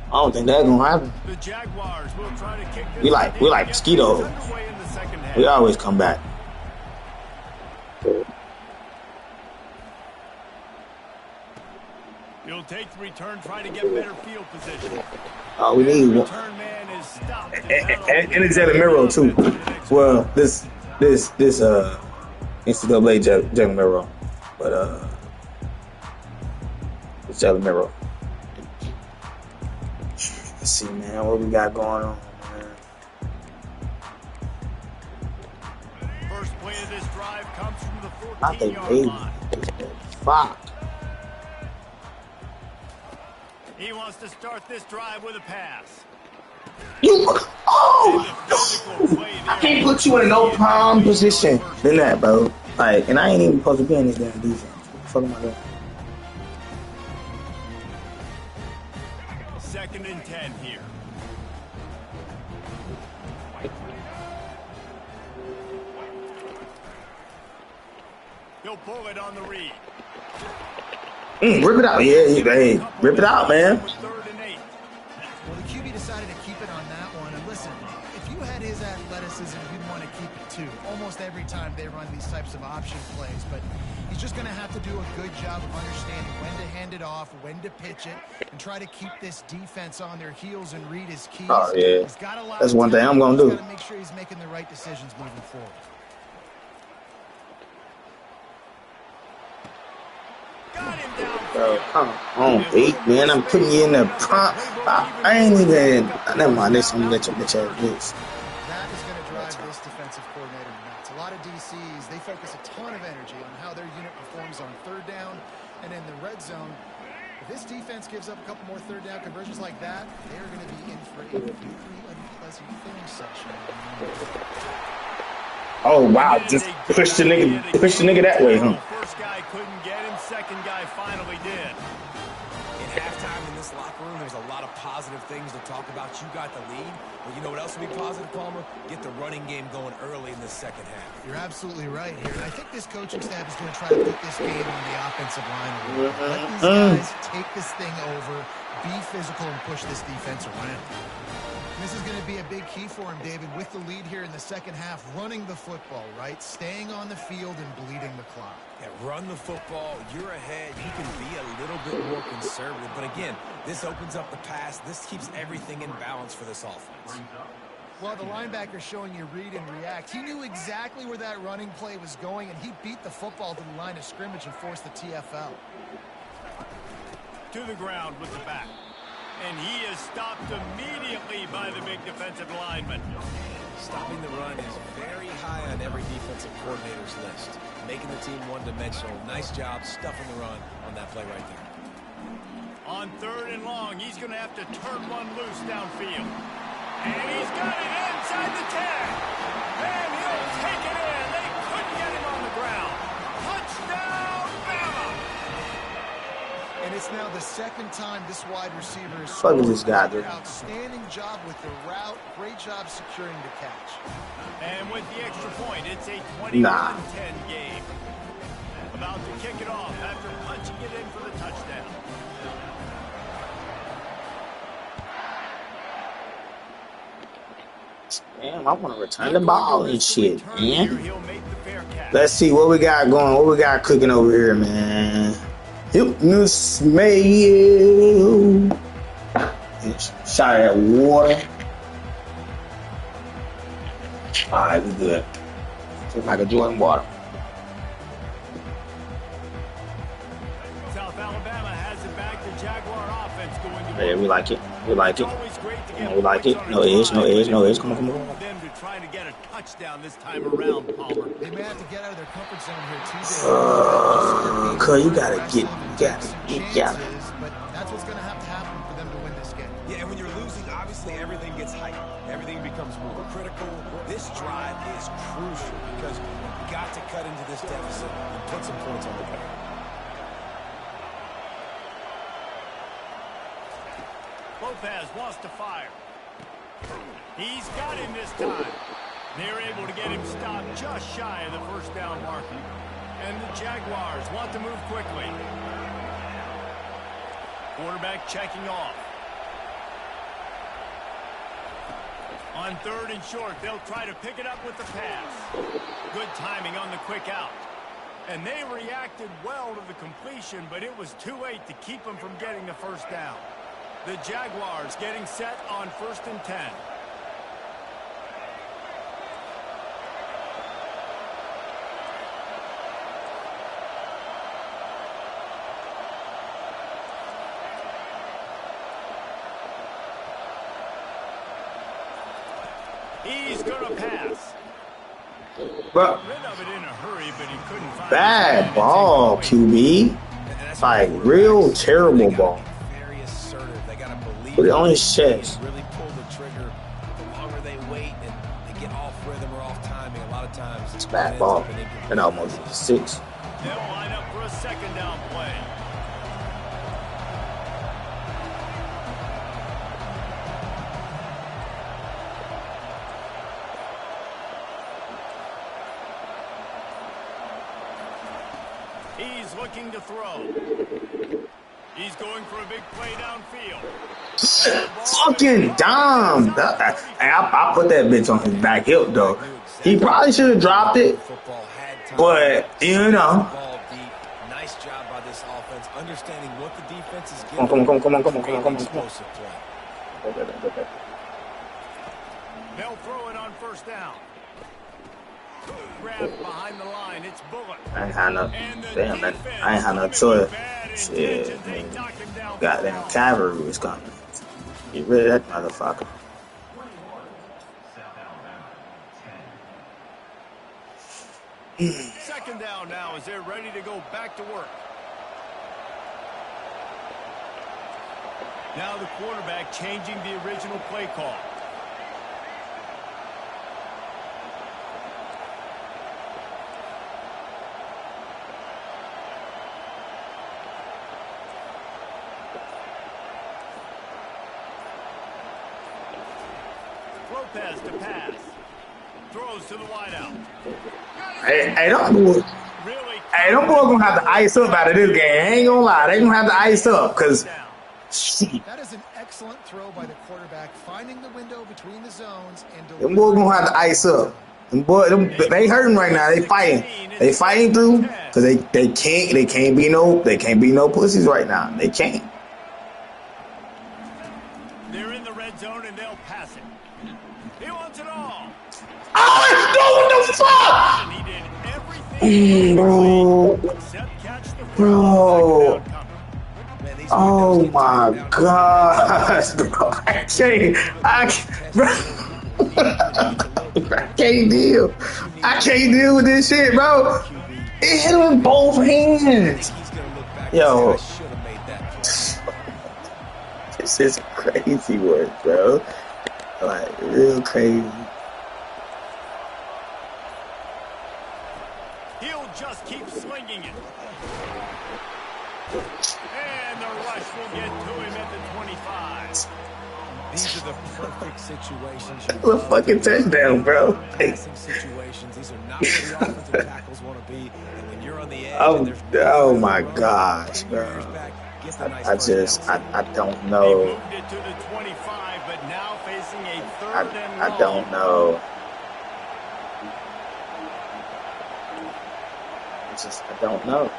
I don't think that's gonna happen. The Jaguars will try to kick this. We like mosquitoes. We always come back. He'll take the return, try to get better field position. We need one. Return man is stopped. And it's Jalen Miro too. Well, this NCAA Jalen Miro, but it's Jalen Miro. Let's see, man, what we got going on, man. First play of this drive comes from the I think 14-yard line. Fuck. He wants to start this drive with a pass. I can't put you in a no palm position than that, bro. Like, and I ain't even supposed to be in this damn defense. What the fuck am I doing? 2nd and 10 here. He'll pull it on the read. Rip it out, yeah. Hey, rip it out, man. 3rd and 8. Well, the QB decided to keep it on that one. And listen, if you had his athleticism, you'd want to keep it too. Almost every time they run these types of option plays. But he's just going to have to do a good job of understanding when to hand it off, when to pitch it, and try to keep this defense on their heels and read his keys. Oh, yeah. He's got a lot That's of one thing talent. I'm going to He's do. got to make sure he's making the right decisions moving forward. Got him down. Bro, come on, beat, man. I'm putting you in the front. I ain't even. Never mind. This I'm gonna let you bitch ass bitch. That is going to drive this defensive coordinator nuts. A lot of DCs, they focus a ton of energy on how their unit performs on 3rd down and in the red zone. If this defense gives up a couple more 3rd down conversions like that, they're going to be in for a very unpleasant film session. Oh wow, just push the nigga that way, huh? First guy couldn't get him, second guy finally did. In halftime, halftime in this locker room, there's a lot of positive things to talk about. You got the lead. But you know what else would be positive, Palmer? Get the running game going early in the second half. You're absolutely right here. And I think this coaching staff is going to try to put this game on the offensive line a little bit. Let these guys take this thing over, be physical, and push this defense around. This is going to be a big key for him, David, with the lead here in the second half, running the football, right? Staying on the field and bleeding the clock. Yeah, run the football. You're ahead. You can be a little bit more conservative. But again, this opens up the pass. This keeps everything in balance for this offense. Well, the linebacker showing you read and react. He knew exactly where that running play was going, and he beat the football to the line of scrimmage and forced the TFL. To the ground with the back. And he is stopped immediately by the big defensive lineman. Stopping the run is very high on every defensive coordinator's list. Making the team one-dimensional. Nice job stuffing the run on that play right there. On 3rd and long, he's going to have to turn one loose downfield. And he's got it inside the 10. And he'll take it in. They couldn't get him on the ground. Touchdown, Bama! And it's now the second time this wide receiver has Fuck is this guy doing? Outstanding job with the route. Great job securing the catch. And with the extra point, it's a 21-10 game. About to kick it off after punching it in for the touchdown. Damn, I want to return the ball and shit, man. Let's see what we got going. What we got cooking over here, man. Hypnus mayo. Shot at water. Alright, we good. Just like a Jordan water. South Alabama has it back. The Jaguar offense going to Yeah, we like it. We like it. We like it. No edge, no edge, no edge. Come on, come on. Them to try to get a touchdown this time around, Palmer. They may have to get out of their comfort zone here too. Cuz you gotta get, But that's what's going to happen for them to win this game. Yeah, and when you're losing, obviously everything gets heightened. Everything becomes more critical. This drive is crucial because you've got to cut into this deficit and put some points on the board. Lopez wants to fire. He's got him this time. They're able to get him stopped just shy of the first down marker. And the Jaguars want to move quickly. Quarterback checking off. On 3rd and short, they'll try to pick it up with the pass. Good timing on the quick out. And they reacted well to the completion, but it was too late to keep them from getting the first down. The Jaguars getting set on 1st and 10. He's going to pass. Bro, Rid of it in a hurry, but he couldn't find bad it. ball, QB. Like, real terrible ball. Very assertive. They got to believe Put it on his chest. really pull the trigger. The longer they wait and they get off rhythm or off timing, a lot of times It's bad ball. And almost 6. They'll line up for a second down play. He's looking to throw. He's going for a big play downfield. Fucking dumb. I put that bitch on his back hip, though. He probably should have dropped it. But, you know. Nice job by this offense, understanding what the defense is Come giving. on. Explosive play. They'll throw it on 1st down. Grab behind the line. It's Bullock. I ain't had no, damn, man. I ain't had no choice. Shit, I mean, goddamn cavalry was coming. Get rid of that motherfucker. Second down now as they're ready to go back to work. Now the quarterback changing the original play call. Lopez to pass. Throws to the wideout. Hey, them boys gonna have to ice up out of this game. I ain't gonna lie, they gonna have to ice up because shit. That is an excellent throw by the quarterback, finding the window between the zones and Them boys gonna have to ice up. Them boys, they hurting right now. They fighting. They fighting through because they can't be no pussies right now. They can't. They're in the red zone and they'll pass it. He wants it all. Oh, what the fuck? Bro. Oh my gosh, bro. I can't deal. I can't deal with this shit, bro. It hit him with both hands. Yo. This is crazy work, bro. Like, real crazy. He'll just keep slinging it. And the rush will get to him at the 25. These are the perfect situations. A fucking touchdown, bro. Passing situations. These are not where the offensive tackles want to be. And when you're on the edge, oh my gosh, bro. I don't know. They moved it to the 25, but now facing a third and long. I don't know. I don't know.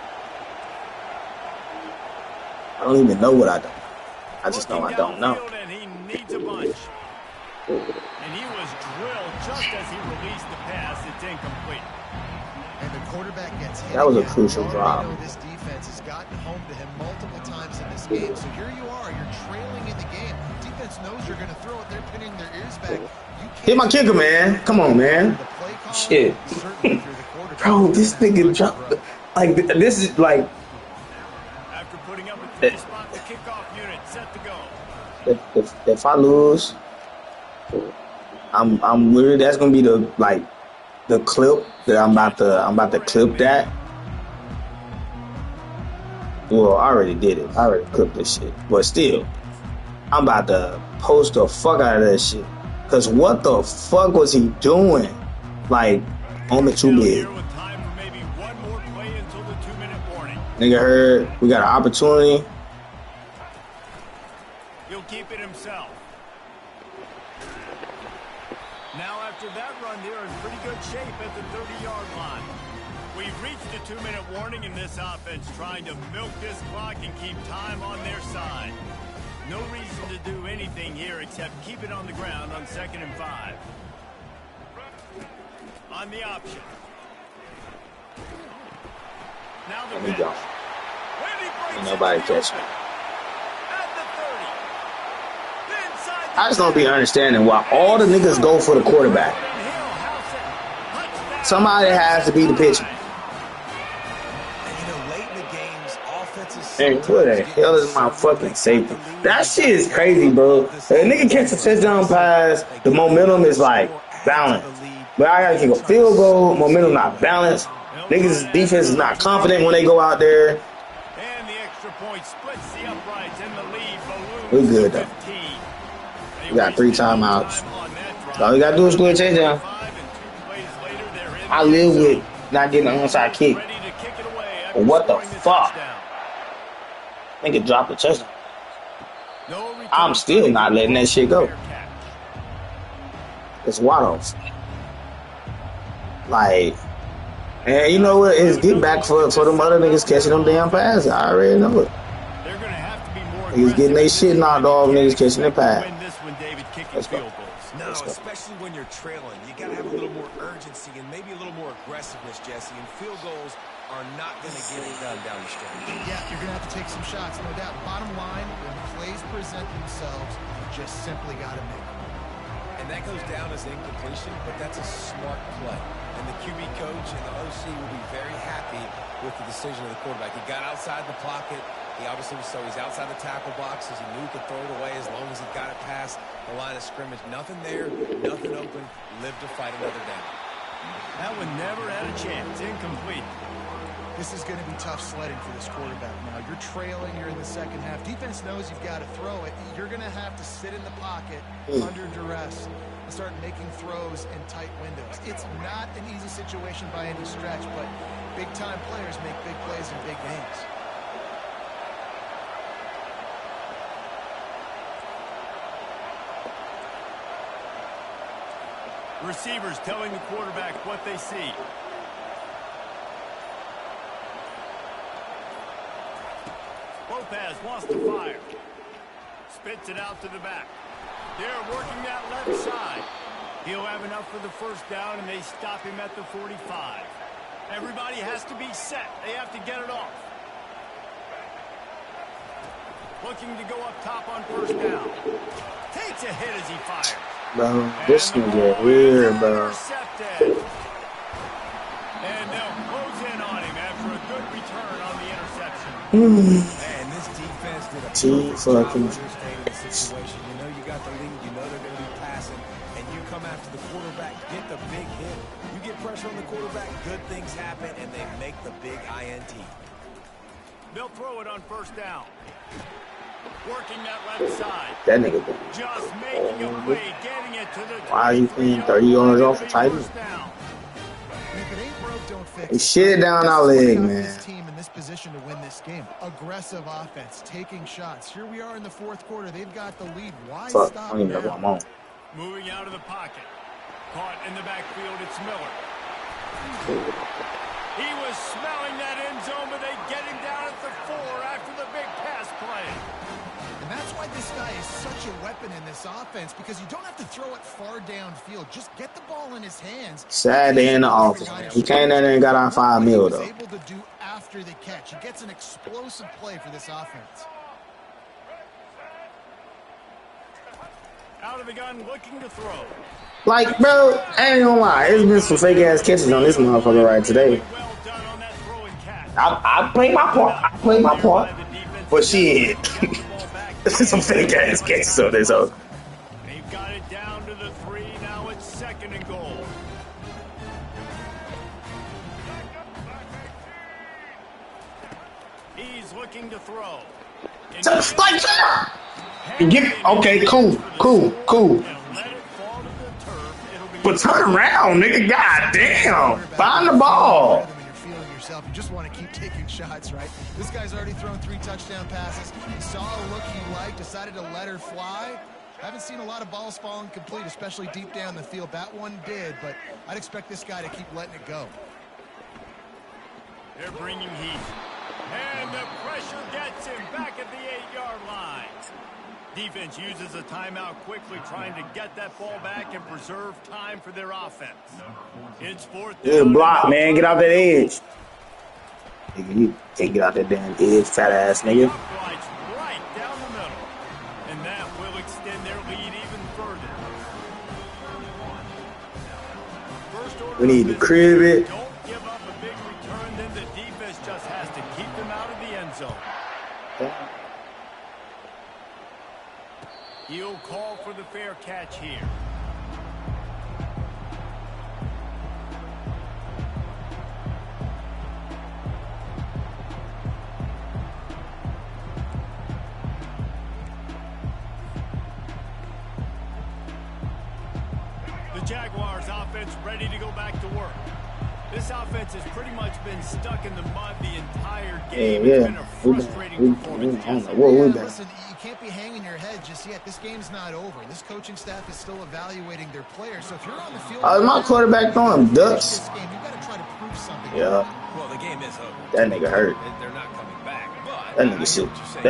I don't even know what I don't. I just know I don't know. And he needs a bunch. And he was drilled just as he released the pass. It's incomplete. And the quarterback gets hit. That was a again. crucial drop. This defense has gotten home to him multiple times in this game. So here you are. You're trailing in the game. Defense knows you're going to throw it. They're pinning their ears back. Hit my kicker, man. Come on, man. Shit. Bro, this nigga dropped. Like, this is like. After putting up a 3-spot, the kickoff unit set to go. If I lose, I'm literally, that's gonna be the clip that I'm about to clip that. Well, I already did it. I already clipped this shit. But still, I'm about to post the fuck out of that shit. Cause what the fuck was he doing? Like, moment too big. Nigga heard we got an opportunity. He'll keep it himself. Now after that run, they're in pretty good shape at the 30-yard line. We've reached a 2-minute warning in this offense, trying to milk this clock and keep time on their side. No reason to do anything here except keep it on the ground on 2nd and 5. On the option. Now the Let me go. Ain't nobody catch me. I just don't be understanding why all the niggas go for the quarterback. Somebody has to be the pitcher. Hey, what the hell is my fucking safety? That shit is crazy, bro. If a nigga catch a touchdown pass, the momentum is like balanced. But I gotta kick a field goal, momentum not balanced. Niggas' defense is not confident when they go out there. And the extra point splits the uprights and the lead balloons. We good though. We got 3 timeouts. All we gotta do is score a touchdown. I live with not getting an onside kick. But what the fuck? Nigga dropped the touchdown. I'm still not letting that shit go. It's Waddles. Like, and you know what? It's get back for them other niggas catching them damn passes. I already know it. Niggas getting their shit knocked off, niggas catching their pass. Let's go. No, especially when you're trailing. You got to have a little more urgency and maybe a little more aggressiveness, Jesse. And field goals are not going to get it done down the stretch. Yeah, you're going to have to take some shots, no doubt. Bottom line, when plays present themselves, you just simply got to make them. And that goes down as incompletion, but that's a smart play. And the QB coach and the OC will be very happy with the decision of the quarterback. He got outside the pocket. He obviously was so he's outside the tackle box as he knew he could throw it away as long as he got it past the line of scrimmage. Nothing there, nothing open. Live to fight another down. That one never had a chance. Incomplete. This is going to be tough sledding for this quarterback now. You're trailing, you're in the second half. Defense knows you've got to throw it. You're going to have to sit in the pocket under duress and start making throws in tight windows. It's not an easy situation by any stretch, but big-time players make big plays in big games. Receivers telling the quarterback what they see. Lopez wants to fire. Spits it out to the back. They're working that left side. He'll have enough for the first down, and they stop him at the 45. Everybody has to be set. They have to get it off. Looking to go up top on first down. Takes a hit as he fires. Bro, this nigga weird, bro. And they'll close in on him after a good return on the interception. Man, this defense did a perfect job understanding the situation. You know you got the lead. You know they're going to be passing. And you come after the quarterback, get the big hit. You get pressure on the quarterback, good things happen, and they make the big INT. They'll throw it on first down. Working that left side. That nigga been. Just making a play, getting it to the. Why are you playing 30 yards off for tight end? If it ain't broke, don't fix He it. shit down our leg, man. This team in this position to win this game. Aggressive offense, taking shots. Here we are in the fourth quarter. They've got the lead. Why Fuck, I stop don't even know now? what I'm on. Moving out of the pocket. Caught in the backfield, it's Miller. He was smelling that end zone, but they get him down at the 4 after the big pass play. And that's why this guy is such a weapon in this offense, because you don't have to throw it far downfield. Just get the ball in his hands. Sad day in the office, man. We came in there and got our $5 million, though. He's able to do after the catch. He gets an explosive play for this offense. Out of the gun, looking to throw. Like, bro, I ain't gonna lie. It's been some fake-ass catches on this motherfucker right today. Well done on that throw and catch. I played my part. I played my part. But shit. This is some fake-ass catches on this, though. They've got it down to the 3. Now it's 2nd and goal. He's looking to throw. Like, okay, cool. But turn around, nigga. God damn. Find the ball. You just want to keep taking shots, right? This guy's already thrown 3 touchdown passes. He saw a look he liked, decided to let her fly. Haven't seen a lot of balls falling complete, especially deep down the field. That one did, but I'd expect this guy to keep letting it go. They're bringing heat. And the pressure gets him back at the 8-yard line. Defense uses a timeout quickly, trying to get that ball back and preserve time for their offense. It's 4th down. Good block, man. Get off that edge. Nigga, you can't get out that damn edge, fat ass nigga. Right down the middle. And that will extend their lead even further. We need to crib it. Don't give up a big return, then the defense just has to keep them out of the end zone. He'll call for the fair catch here. The Jaguars offense ready to go back to work. This offense has pretty much been stuck in the mud the entire game. It's been a frustrating performance. Listen, you can't be hanging your head just yet. This game's not over. This coaching staff is still evaluating their players. So if you're on the field, My quarterback throwing ducks. this game, you've got to try to prove something. Yeah. Well, the game is over. That nigga hurt. They're not coming back. But That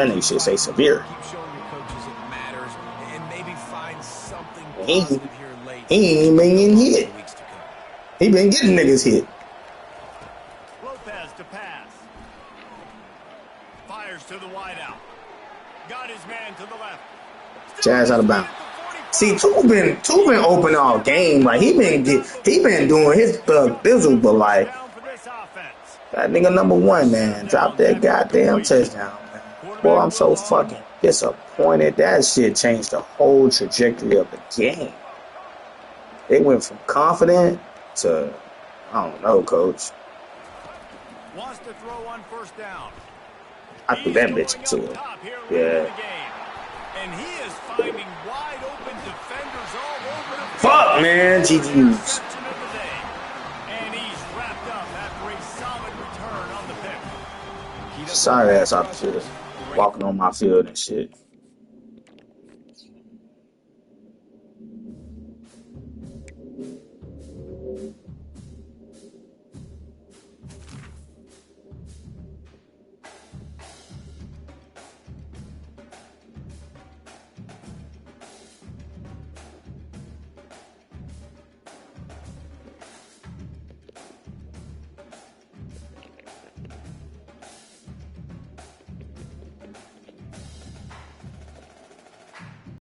nigga should say severe. keep showing your coaches it matters and maybe find something He positive here late. ain't even been getting hit. Weeks to come. He been getting niggas hit. Lopez to pass. Fires to the wideout. Got his man to the left. Jazz out of bounds. See, two been open all game. Like he been doing his thug thizzle, but like Down for this offense. that nigga number 1, man, drop that goddamn touchdown, man. Boy, I'm so fucking disappointed. That shit changed the whole trajectory of the game. They went from confident to, I don't know, coach. Wants to throw on first down. I threw that bitch into it. Yeah. And he is finding wide open defenders all over the field. Fuck, man. GG's. And he's wrapped up after a solid return on the pick. Sorry ass off the field. Walking on my field and shit.